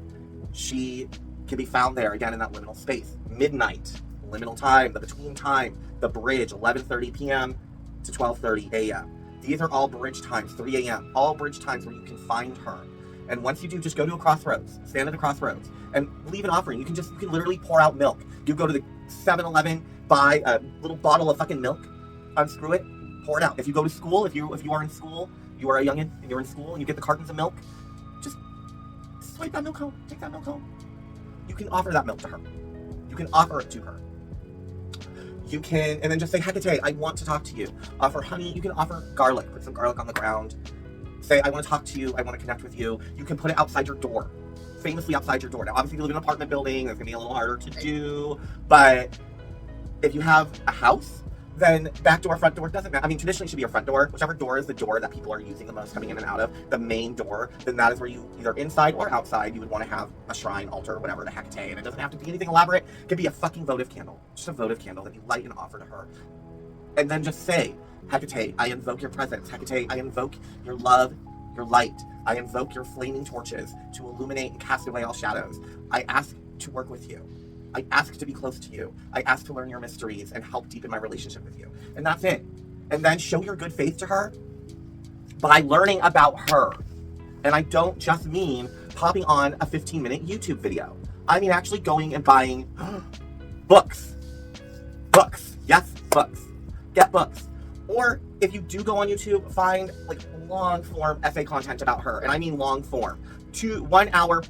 Speaker 1: She can be found there, again, in that liminal space. Midnight, liminal time, the between time, the bridge, 11:30 p.m. to 12:30 a.m. These are all bridge times, 3 a.m., all bridge times where you can find her. And once you do, just go to a crossroads, stand at a crossroads, and leave an offering. You can literally pour out milk. You go to the 7-Eleven, buy a little bottle of fucking milk, unscrew it, pour it out. If you go to school, if you are in school, you are a youngin' and you're in school and you get the cartons of milk, just swipe that milk home, take that milk home. You can offer that milk to her. You can offer it to her. You can, and then just say, Hekate, I want to talk to you. Offer honey. You can offer garlic. Put some garlic on the ground. Say, I want to talk to you. I want to connect with you. You can put it outside your door. Famously outside your door. Now, obviously, you live in an apartment building. That's going to be a little harder to do. But if you have a house, then back door, front door, doesn't matter. I mean, traditionally it should be your front door. Whichever door is the door that people are using the most coming in and out of, the main door, then that is where you, either inside or outside, you would want to have a shrine, altar, whatever, to Hekate. And it doesn't have to be anything elaborate. It could be a fucking votive candle. Just a votive candle that you light and offer to her. And then just say, Hekate, I invoke your presence. Hekate, I invoke your love, your light. I invoke your flaming torches to illuminate and cast away all shadows. I ask to work with you. I ask to be close to you. I ask to learn your mysteries and help deepen my relationship with you. And that's it. And then show your good faith to her by learning about her. And I don't just mean popping on a 15-minute YouTube video. I mean actually going and buying books. Books. Yes, books. Get books. Or if you do go on YouTube, find like long form essay content about her. And I mean long form. 1 hour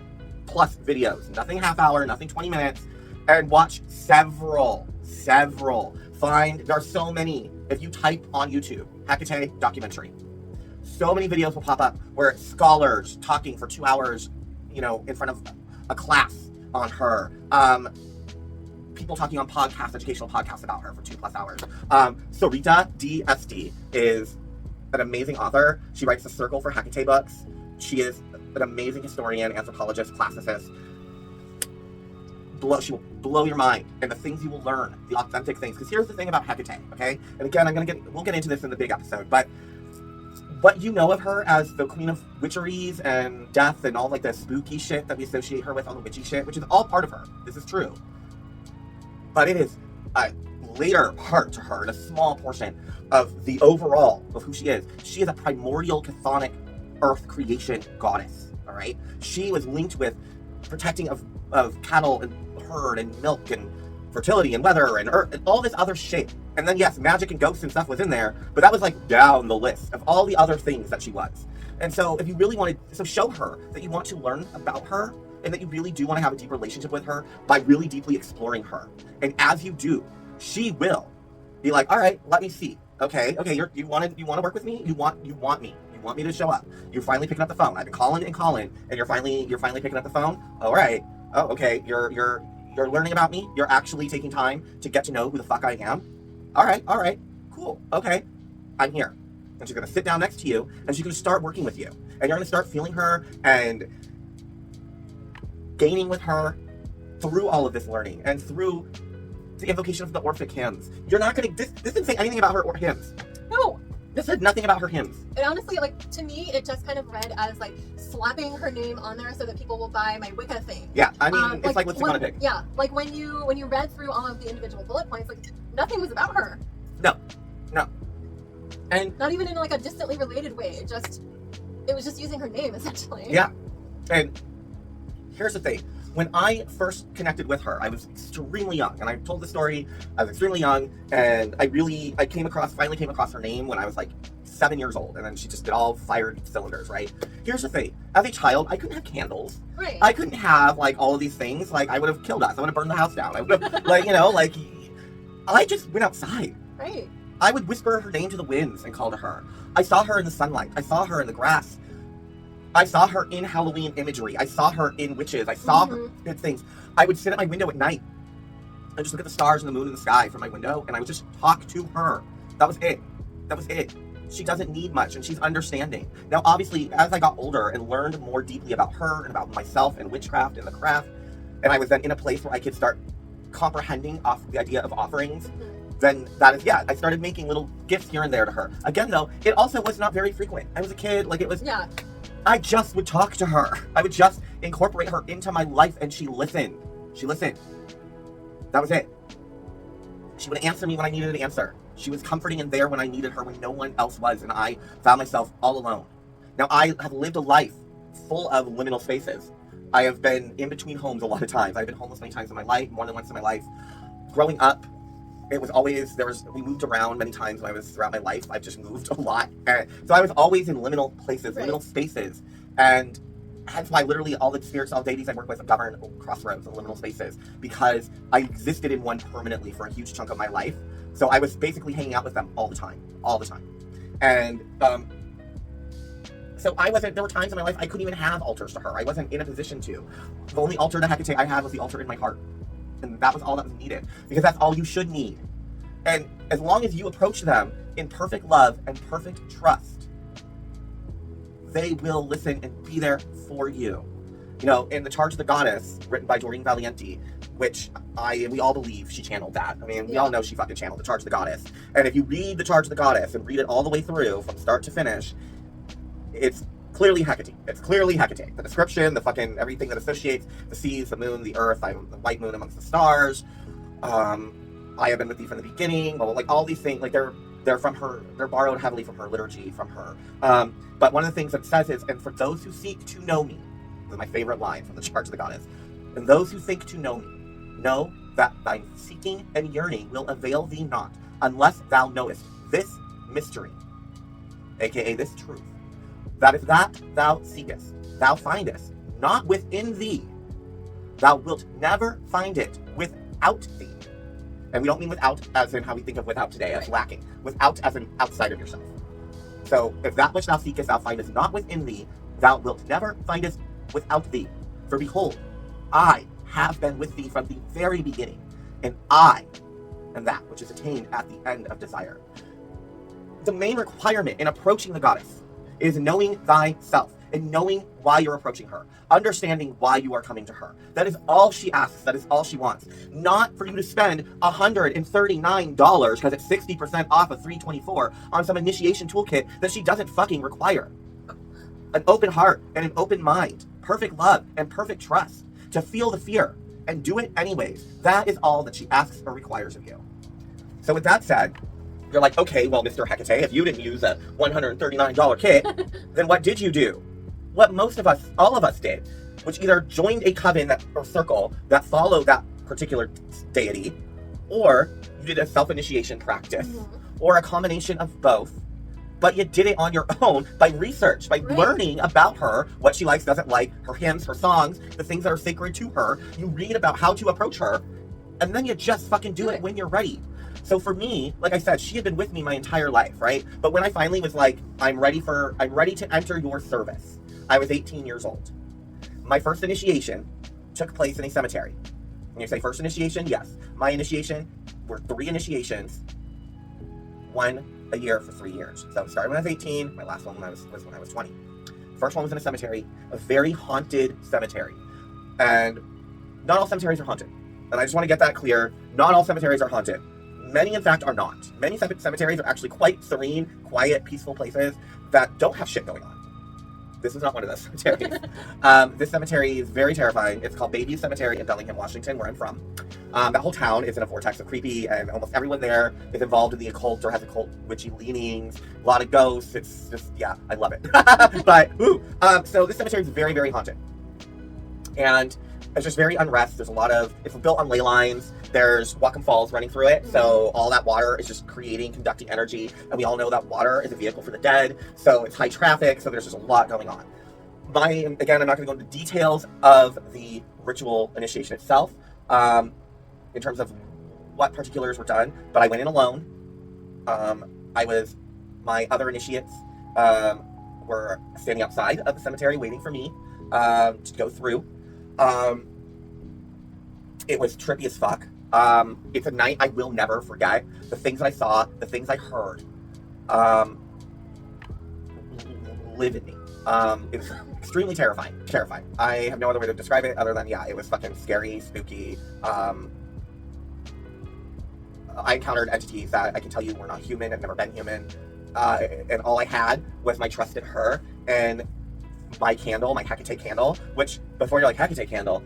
Speaker 1: plus videos. Nothing half hour, nothing 20 minutes. And watch several. There are so many. If you type on YouTube, Hekate documentary, so many videos will pop up where it's scholars talking for 2 hours, in front of a class on her. People talking on podcasts, educational podcasts about her for 2+ hours. Sarita DSD is an amazing author. She writes the Circle for Hekate books. She is an amazing historian, anthropologist, classicist. She will blow your mind, and the things you will learn, the authentic things. Because here's the thing about Hekate, okay? And again, we'll get into this in the big episode, but what you know of her as the queen of witcheries and death and all like the spooky shit that we associate her with, all the witchy shit, which is all part of her. This is true. But it is a later part to her, and a small portion of the overall of who she is. She is a primordial chthonic earth creation goddess, all right? She was linked with protecting of cattle and herd and milk and fertility and weather and earth and all this other shit. And then yes, magic and ghosts and stuff was in there, but that was like down the list of all the other things that she was. And so if you really wanted, show her that you want to learn about her and that you really do want to have a deep relationship with her by really deeply exploring her. And as you do, she will be like, all right, let me see. Okay, you want to work with me? You want me. You want me to show up. You're finally picking up the phone. I've been calling, and you're finally picking up the phone. All right. Oh, okay. You're learning about me. You're actually taking time to get to know who the fuck I am. All right. Cool. Okay. I'm here. And she's going to sit down next to you, and she's going to start working with you. And you're going to start feeling her and gaining with her through all of this learning and through the invocation of the Orphic hymns. You're not going to, this didn't say anything about her hymns.
Speaker 2: No.
Speaker 1: This said nothing about her hymns.
Speaker 2: And honestly, to me, it just kind of read as slapping her name on there so that people will buy my Wicca thing.
Speaker 1: Yeah, I mean, it's like lipstick on a pig.
Speaker 2: Yeah, when you read through all of the individual bullet points, nothing was about her.
Speaker 1: No. And
Speaker 2: not even in a distantly related way. It was just using her name essentially.
Speaker 1: Yeah. And here's the thing. when I first connected with her, I was extremely young, and I told the story. I was extremely young, and I finally came across her name when I was like 7 years old, and then she just did all fired cylinders, right? Here's the thing: as a child, I couldn't have candles.
Speaker 2: Right.
Speaker 1: I couldn't have like all of these things. Like I would have killed us. I would have burned the house down. I would have like I just went outside.
Speaker 2: Right.
Speaker 1: I would whisper her name to the winds and call to her. I saw her in the sunlight. I saw her in the grass. I saw her in Halloween imagery. I saw her in witches. I saw her in things. I would sit at my window at night and just look at the stars and the moon in the sky from my window, and I would just talk to her. That was it. That was it. She doesn't need much, and she's understanding. Now, obviously, as I got older and learned more deeply about her and about myself and witchcraft and the craft, and I was then in a place where I could start comprehending off the idea of offerings, then I started making little gifts here and there to her. Again, though, it also was not very frequent. I was a kid, I just would talk to her. I would just incorporate her into my life, and she listened. She listened. That was it. She would answer me when I needed an answer. She was comforting and there when I needed her, when no one else was, and I found myself all alone. Now, I have lived a life full of liminal spaces. I have been in between homes a lot of times. I've been homeless many times in my life, more than once in my life. Growing up, it was always, we moved around many times throughout my life. I've just moved a lot. So I was always in liminal places, liminal spaces. And that's why literally all the spirits, all deities I work with govern crossroads and liminal spaces, because I existed in one permanently for a huge chunk of my life. So I was basically hanging out with them all the time. And so there were times in my life I couldn't even have altars to her. I wasn't in a position to. The only altar to Hecate I had was the altar in my heart. And that was all that was needed, because that's all you should need. And as long as you approach them in perfect love and perfect trust, they will listen and be there for you. You know, in The Charge of the Goddess, written by Doreen Valiente, which we all believe she channeled that. I mean, we all know she fucking channeled The Charge of the Goddess. And if you read The Charge of the Goddess and read it all the way through, from start to finish, it's clearly Hecate. It's clearly Hecate. The description, the fucking everything that associates the seas, the moon, the earth, the white moon amongst the stars. I have been with thee from the beginning. Like all these things, like they're from her. They're borrowed heavily from her liturgy, from her. But one of the things that it says is, "And for those who seek to know me," this is my favorite line from The Charge of the Goddess. "And those who think to know me, know that thy seeking and yearning will avail thee not, unless thou knowest this mystery, aka this truth. That if that thou seekest, thou findest, not within thee, thou wilt never find it without thee." And we don't mean without as in how we think of without today, as lacking. Without as in outside of yourself. So, if that which thou seekest thou findest not within thee, thou wilt never find it without thee. For behold, I have been with thee from the very beginning, and I am that which is attained at the end of desire. The main requirement in approaching the goddess is knowing thyself and knowing why you're approaching her, understanding why you are coming to her. That is all she asks. That is all she wants. Not for you to spend $139 because it's 60% off of $324 on some initiation toolkit that she doesn't fucking require. An open heart and an open mind, perfect love and perfect trust, to feel the fear and do it anyways. That is all that she asks or requires of you. So with that said, you're like, okay, well, Mr. Hekate, if you didn't use a $139 kit, then what did you do? What most of us, all of us did, which either joined a coven or circle that followed that particular deity, or you did a self-initiation practice, or a combination of both, but you did it on your own by research, by learning about her, what she likes, doesn't like, her hymns, her songs, the things that are sacred to her. You read about how to approach her, and then you just fucking do it when you're ready. So for me, like I said, she had been with me my entire life, right? But when I finally was like, I'm ready to enter your service, I was 18 years old. My first initiation took place in a cemetery. And you say first initiation? Yes. My initiation were 3 initiations, 1 a year for 3 years. So it started when I was 18, my last one was when I was 20. First one was in a cemetery, a very haunted cemetery. And not all cemeteries are haunted. And I just want to get that clear. Not all cemeteries are haunted. Many, in fact, are not. Many cemeteries are actually quite serene, quiet, peaceful places that don't have shit going on. This is not one of those cemeteries. This cemetery is very terrifying. It's called Bayview Cemetery in Bellingham, Washington, where I'm from. That whole town is in a vortex of creepy, and almost everyone there is involved in the occult or has occult witchy leanings. A lot of ghosts. It's just, yeah, I love it. But, so this cemetery is very, very haunted. And it's just very unrest. There's a lot of, it's built on ley lines. There's Whatcom Falls running through it. So all that water is just conducting energy. And we all know that water is a vehicle for the dead. So it's high traffic. So there's just a lot going on. Again, I'm not going to go into details of the ritual initiation itself in terms of what particulars were done, but I went in alone. My other initiates were standing outside of the cemetery waiting for me to go through. It was trippy as fuck. It's a night I will never forget. The things I saw, the things I heard, live in me. It was extremely terrifying. I have no other way to describe it other than, yeah, it was fucking scary, spooky. I encountered entities that I can tell you were not human, have never been human. And all I had was my trust in her and my candle, my Hecate candle, which, before you're like, Hecate candle,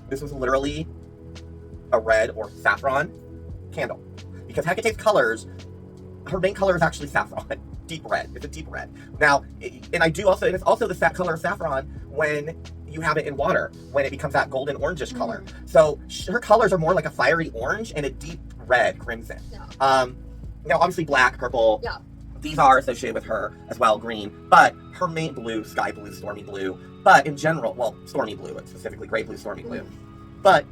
Speaker 1: this was literally a red or saffron candle. Because Hecate's colors, her main color is actually saffron. Deep red. It's a deep red. Now, and it's also the color of saffron when you have it in water, when it becomes that golden orangish color. So her colors are more like a fiery orange and a deep red crimson. Yeah. Now, obviously black, purple,
Speaker 2: yeah,
Speaker 1: these are associated with her as well, green, but her main blue, sky blue, stormy blue, but in general, well, stormy blue, it's specifically gray blue, stormy blue, but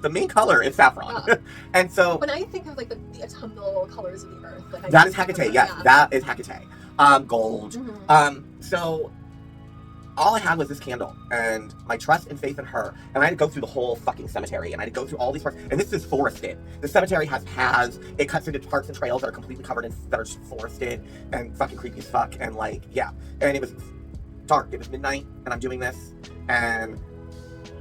Speaker 1: the main color is saffron. And so
Speaker 2: when I think of like the autumnal colors of the earth, like
Speaker 1: that is Hecate, yes, yeah. That is Hecate. Gold. So all I had was this candle and my trust and faith in her. And I had to go through the whole fucking cemetery and I had to go through all these parts. And this is forested. The cemetery has paths. It cuts into parts and trails that are completely covered in, that are forested and fucking creepy as fuck. And like, yeah. And it was dark. It was midnight and I'm doing this. And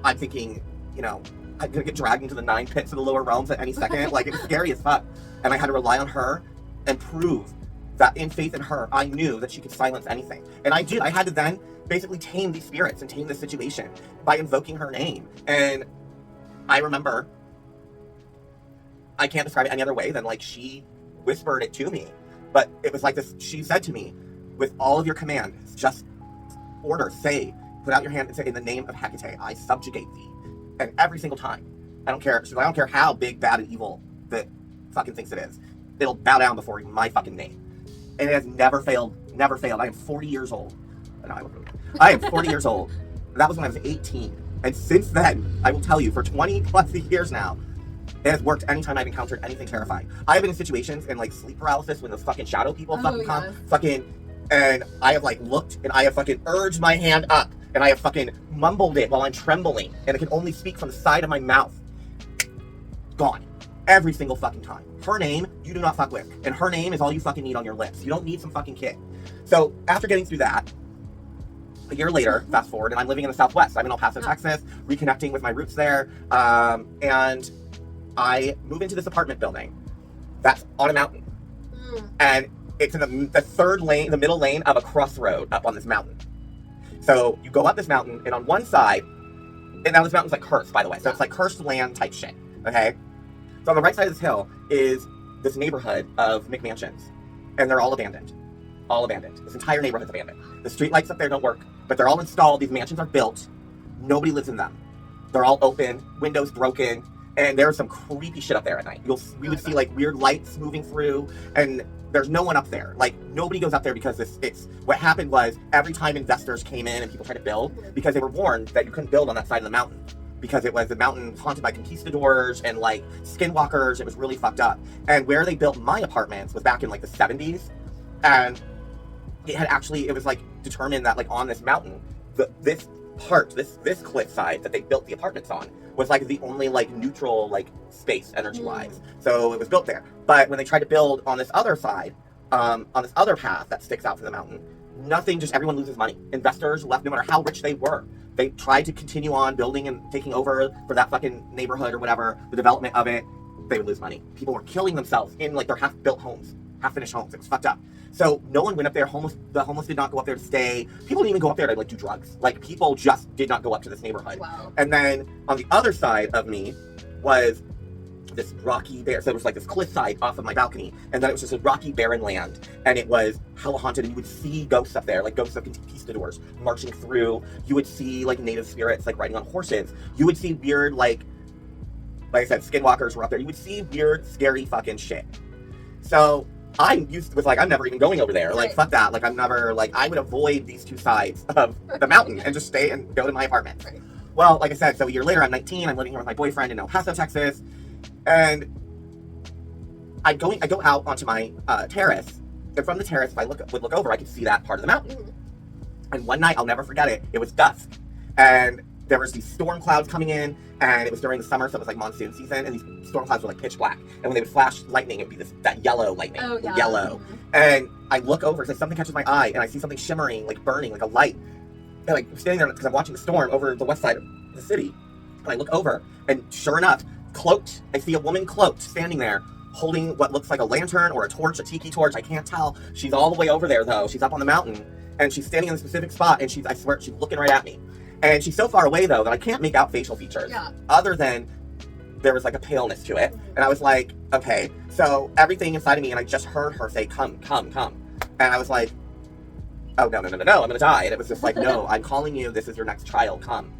Speaker 1: I'm thinking, you know, I'm gonna get dragged into the 9 pits of the lower realms at any second. Like, it was scary as fuck. And I had to rely on her and prove that in faith in her, I knew that she could silence anything. And I did. I had to then basically tame these spirits and tame this situation by invoking her name. And I remember, I can't describe it any other way than like she whispered it to me. But it was like this, she said to me, with all of your commands, just order, say, put out your hand and say, in the name of Hecate, I subjugate thee. And every single time, I don't care. I don't care how big, bad, and evil that fucking thinks it is. It'll bow down before my fucking name. And it has never failed. Never failed. I am 40 years old. No, I am 40 years old. That was when I was 18. And since then, I will tell you, for 20 plus years now, it has worked anytime I've encountered anything terrifying. I've been in situations in like sleep paralysis when those fucking shadow people come, and I have like looked and I have fucking urged my hand up and I have fucking mumbled it while I'm trembling and I can only speak from the side of my mouth. Gone. Every single fucking time. Her name, you do not fuck with. And her name is all you fucking need on your lips. You don't need some fucking kid. So after getting through that, a year later, fast forward, and I'm living in the Southwest. I'm in El Paso, Texas, reconnecting with my roots there. And I move into this apartment building that's on a mountain. And it's in the third lane, the middle lane of a crossroad up on this mountain. So you go up this mountain, and on one side, and now this mountain's like cursed, by the way. So it's like cursed land type shit, okay? So on the right side of this hill is this neighborhood of McMansions, and they're all abandoned. All abandoned. This entire neighborhood's abandoned. The street lights up there don't work, but they're all installed. These mansions are built. Nobody lives in them. They're all open, windows broken, and there's some creepy shit up there at night. We would see like weird lights moving through, and there's no one up there. Like, nobody goes up there because it's what happened was every time investors came in and people tried to build, because they were warned that you couldn't build on that side of the mountain. Because it was the mountain haunted by conquistadors and like skinwalkers. It was really fucked up. And where they built my apartments was back in like the 70s. And it was like determined that like on this mountain, this cliff side that they built the apartments on was like the only like neutral like space energy wise. So it was built there. But when they tried to build on this other side, on this other path that sticks out from the mountain, everyone loses money. Investors left, no matter how rich they were. They tried to continue on building and taking over for that fucking neighborhood or whatever, the development of it, they would lose money. People were killing themselves in like their half-built homes, half-finished homes. It was fucked up. So no one went up there. The homeless did not go up there to stay. People didn't even go up there to like do drugs. Like, people just did not go up to this neighborhood.
Speaker 2: Wow.
Speaker 1: And then on the other side of me was this rocky bare, so there was like this cliffside off of my balcony, and then it was just a rocky barren land, and it was hella haunted, and you would see ghosts up there, like ghosts of conquistadors marching through. You would see like native spirits like riding on horses. You would see weird like I said, skinwalkers were up there. You would see weird, scary fucking shit. So I'm used with like, I'm never even going over there. Like, fuck that. Like, I'm never, like, I would avoid these two sides of the mountain and just stay and go to my apartment.
Speaker 2: Right.
Speaker 1: Well, like I said, so a year later, I'm 19. I'm living here with my boyfriend in El Paso, Texas. And I go out onto my terrace. And from the terrace, if I would look over, I could see that part of the mountain.
Speaker 2: Mm-hmm.
Speaker 1: And one night, I'll never forget it. It was dusk. And there was these storm clouds coming in, and it was during the summer, so it was like monsoon season, and these storm clouds were like pitch black. And when they would flash lightning, it would be that yellow lightning.
Speaker 2: Oh, yeah.
Speaker 1: Yellow.
Speaker 2: Mm-hmm.
Speaker 1: And I look over, it's like something catches my eye, and I see something shimmering, like burning, like a light. And like I'm standing there because I'm watching the storm over the west side of the city. And I look over, and sure enough, cloaked, I see a woman cloaked standing there, holding what looks like a lantern or a torch, a tiki torch, I can't tell. She's all the way over there though. She's up on the mountain, and she's standing in a specific spot, and I swear, she's looking right at me. And she's so far away, though, that I can't make out facial features.
Speaker 2: Yeah.
Speaker 1: Other than there was, like, a paleness to it. And I was like, okay. So everything inside of me, and I just heard her say, come, come, come. And I was like, oh, no, I'm going to die. And it was just like, no, I'm calling you. This is your next child. Come.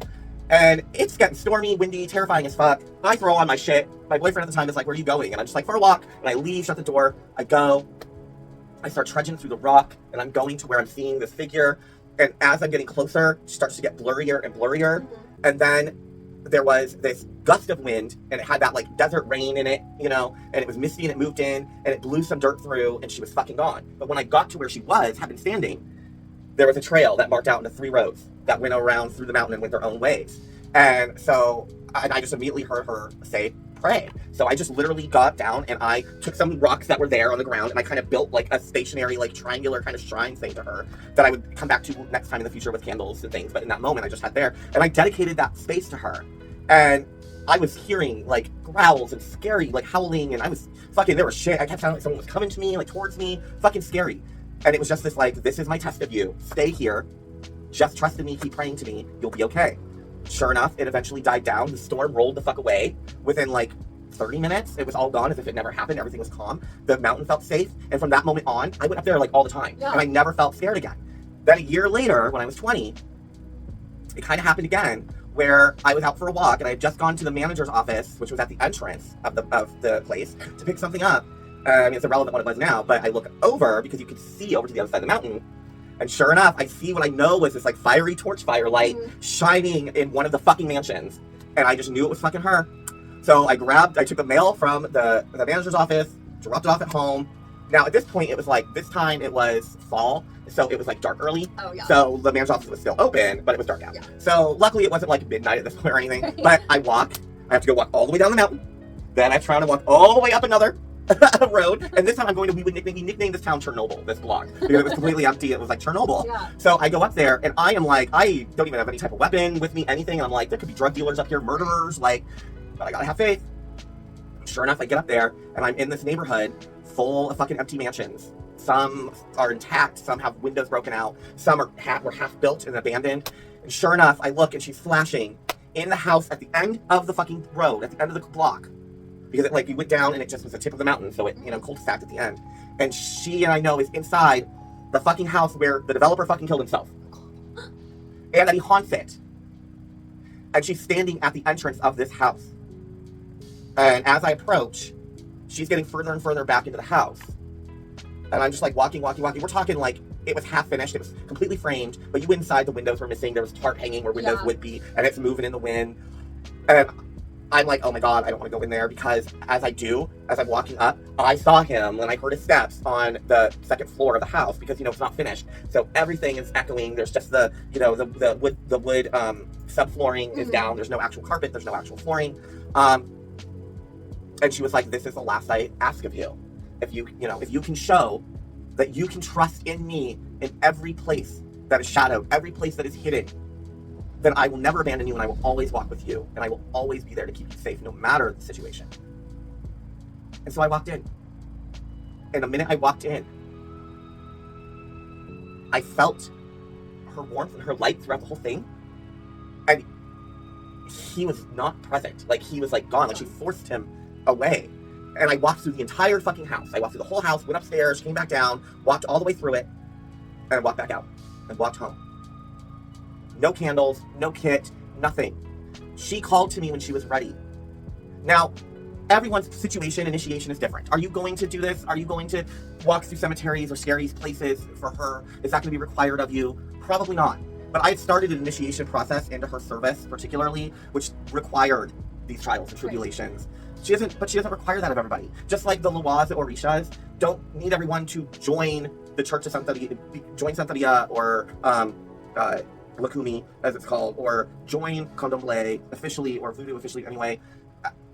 Speaker 1: And it's getting stormy, windy, terrifying as fuck. I throw on my shit. My boyfriend at the time is like, where are you going? And I'm just like, for a walk. And I leave, shut the door. I go. I start trudging through the rock. And I'm going to where I'm seeing this figure. And as I'm getting closer, it starts to get blurrier and blurrier.
Speaker 2: Mm-hmm.
Speaker 1: And then there was this gust of wind, and it had that like desert rain in it, you know, and it was misty, and it moved in, and it blew some dirt through, and she was fucking gone. But when I got to where she had been standing, there was a trail that marked out into 3 roads that went around through the mountain and went their own ways. And so I just immediately heard her say, pray. So I just literally got down, and I took some rocks that were there on the ground, and I kind of built like a stationary, like triangular kind of shrine thing to her that I would come back to next time in the future with candles and things. But in that moment, I just had there, and I dedicated that space to her. And I was hearing like growls and scary, like howling, and I was fucking, there was shit. I kept sounding like someone was coming to me, like towards me, fucking scary. And it was just this like, this is my test of you. Stay here. Just trust in me. Keep praying to me. You'll be okay. Sure enough, it eventually died down. The storm rolled the fuck away. Within like 30 minutes, it was all gone as if it never happened. Everything was calm. The mountain felt safe. And from that moment on, I went up there like all the time.
Speaker 2: Yeah.
Speaker 1: And I never felt scared again. Then a year later, when I was 20, it kind of happened again, where I was out for a walk, and I had just gone to the manager's office, which was at the entrance of the place, to pick something up. I mean, it's irrelevant what it was now, but I look over because you could see over to the other side of the mountain. And sure enough, I see what I know was this like fiery torch fire light shining in one of the fucking mansions. And I just knew it was fucking her. So I took the mail from the manager's office, dropped it off at home. Now at this point, it was like, this time it was fall, so it was like dark early.
Speaker 2: Oh, yeah.
Speaker 1: So the manager's office was still open, but it was dark out.
Speaker 2: Yeah.
Speaker 1: So luckily it wasn't like midnight at this point or anything, but I have to go walk all the way down the mountain. Then I try to walk all the way up another road, and this time we nicknamed this town Chernobyl, this block, because it was completely empty. It was like Chernobyl.
Speaker 2: Yeah.
Speaker 1: So I go up there, and I am like, I don't even have any type of weapon with me, anything. And I'm like, there could be drug dealers up here, murderers, like, but I gotta have faith. Sure enough, I get up there, and I'm in this neighborhood full of fucking empty mansions. Some are intact, some have windows broken out, some were half built and abandoned. And sure enough, I look, and she's flashing in the house at the end of the fucking road, at the end of the block. Because it like you went down and it just was the tip of the mountain, so it cul-de-sacked at the end. And she and I know is inside the fucking house where the developer fucking killed himself. And that he haunts it. And she's standing at the entrance of this house. And as I approach, she's getting further and further back into the house. And I'm just like walking. We're talking like it was half finished, it was completely framed, but you inside, the windows were missing, there was tarp hanging where windows would be, and it's moving in the wind. And I'm like, oh my god, I don't want to go in there, because as I'm walking up, I saw him when I heard his steps on the second floor of the house, because it's not finished. So everything is echoing. There's just the wood subflooring is down. There's no actual carpet. There's no actual flooring. And she was like, this is the last I ask of you. If you can show that you can trust in me in every place that is shadowed, every place that is hidden, then I will never abandon you, and I will always walk with you, and I will always be there to keep you safe, no matter the situation. And so I walked in. And the minute I walked in, I felt her warmth and her light throughout the whole thing. And he was not present. Like, he was like gone. Like, she forced him away. And I walked through the entire fucking house. I walked through the whole house, went upstairs, came back down, walked all the way through it, and walked back out and walked home. No candles, no kit, nothing. She called to me when she was ready. Now, everyone's situation, initiation is different. Are you going to do this? Are you going to walk through cemeteries or scary places for her? Is that going to be required of you? Probably not. But I had started an initiation process into her service, particularly, which required these trials and tribulations. She doesn't require that of everybody. Just like the Lawas or Orishas don't need everyone to join the Church of Santeria or Lakumi, as it's called, or join Candomblé officially, or Voodoo officially anyway,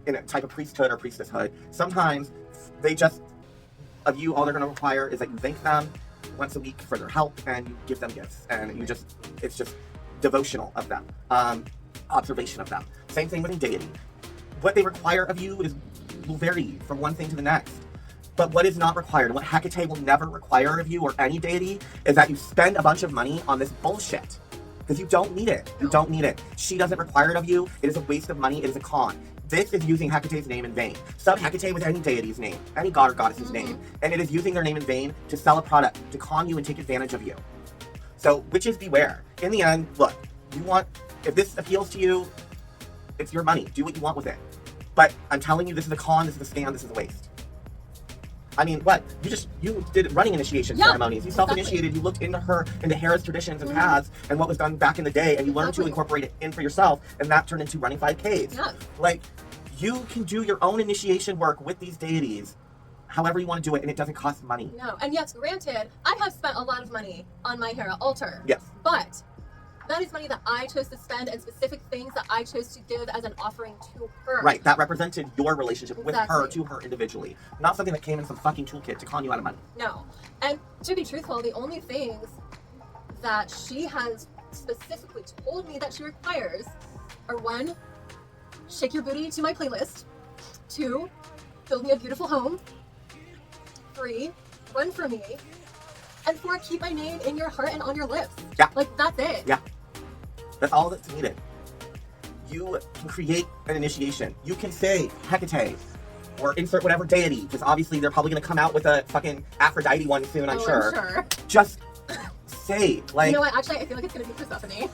Speaker 1: in a type of priesthood or priestesshood. Sometimes they just, of you, all they're going to require is that you thank them once a week for their help, and you give them gifts, and you just, it's just devotional of them, observation of them. Same thing with a deity. What they require of you will vary from one thing to the next. But what is not required, what Hekate will never require of you or any deity, is that you spend a bunch of money on this bullshit. Because you don't need it. You don't need it. She doesn't require it of you. It is a waste of money. It is a con. This is using Hecate's name in vain. Sub Hekate with any deity's name, any god or goddess's name, and it is using their name in vain to sell a product, to con you and take advantage of you. So witches beware. In the end, look, if this appeals to you, it's your money. Do what you want with it. But I'm telling you, this is a con, this is a scam, this is a waste. I mean, what? You did running initiation ceremonies. You self-initiated. You looked into Hera's traditions and paths and what was done back in the day, and you learned to incorporate it in for yourself, and that turned into running 5Ks. Yeah. Like, you can do your own initiation work with these deities however you want to do it, and it doesn't cost money. No, and yes, granted, I have spent a lot of money on my Hera altar. Yes. But that is money that I chose to spend and specific things that I chose to give as an offering to her. Right, that represented your relationship with her, to her individually. Not something that came in some fucking toolkit to con you out of money. No. And to be truthful, the only things that she has specifically told me that she requires are 1, shake your booty to my playlist. 2, build me a beautiful home. 3, run for me. And 4, keep my name in your heart and on your lips. Yeah. Like, that's it. Yeah. That's all that's needed. You can create an initiation. You can say Hekate or insert whatever deity, because obviously they're probably going to come out with a fucking Aphrodite one soon, I'm sure. Just say, like... You know what? Actually, I feel like it's going to be Persephone.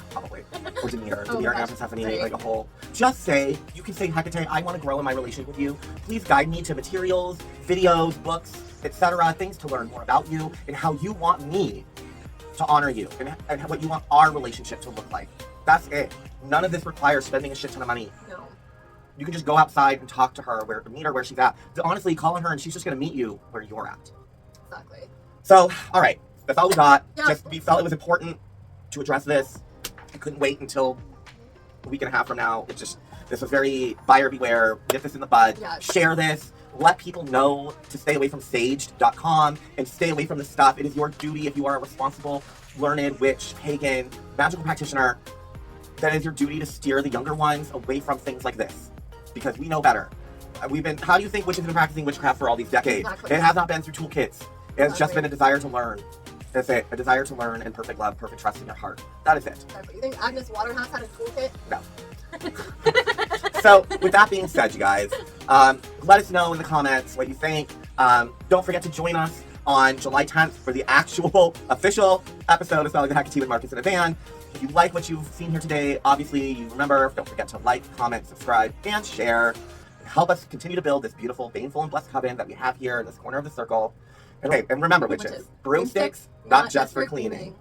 Speaker 1: Probably. Or Demeter. Demeter and Persephone, like a whole... Just say, you can say, Hekate, I want to grow in my relationship with you. Please guide me to materials, videos, books, etc., things to learn more about you and how you want me to honor you and what you want our relationship to look like. That's it. None of this requires spending a shit ton of money. No. You can just go outside and talk to her, meet her where she's at. Honestly, call on her and she's just going to meet you where you're at. Exactly. So, all right. That's all we got. Yeah. We felt it was important to address this. I couldn't wait until a week and a half from now. This was very buyer beware. Get this in the bud. Yes. Share this. Let people know to stay away from SAGED.com and stay away from this stuff. It is your duty, if you are a responsible, learned, witch, pagan, magical practitioner, that is your duty to steer the younger ones away from things like this. Because we know better. How do you think witches have been practicing witchcraft for all these decades? Exactly. It has not been through toolkits. It has just been a desire to learn. That's it. A desire to learn and perfect love, perfect trust in your heart. That is it. Exactly. You think Agnes Waterhouse had a toolkit? No. So, with that being said, you guys, let us know in the comments what you think. Don't forget to join us on July 10th for the actual official episode of Selling the HEKA-TEA with Marcus and Evan. If you like what you've seen here today, obviously, you remember, don't forget to like, comment, subscribe, and share. Help us continue to build this beautiful, baneful, and blessed coven that we have here in this corner of the circle. And remember, witches, broomsticks, not just for cleaning.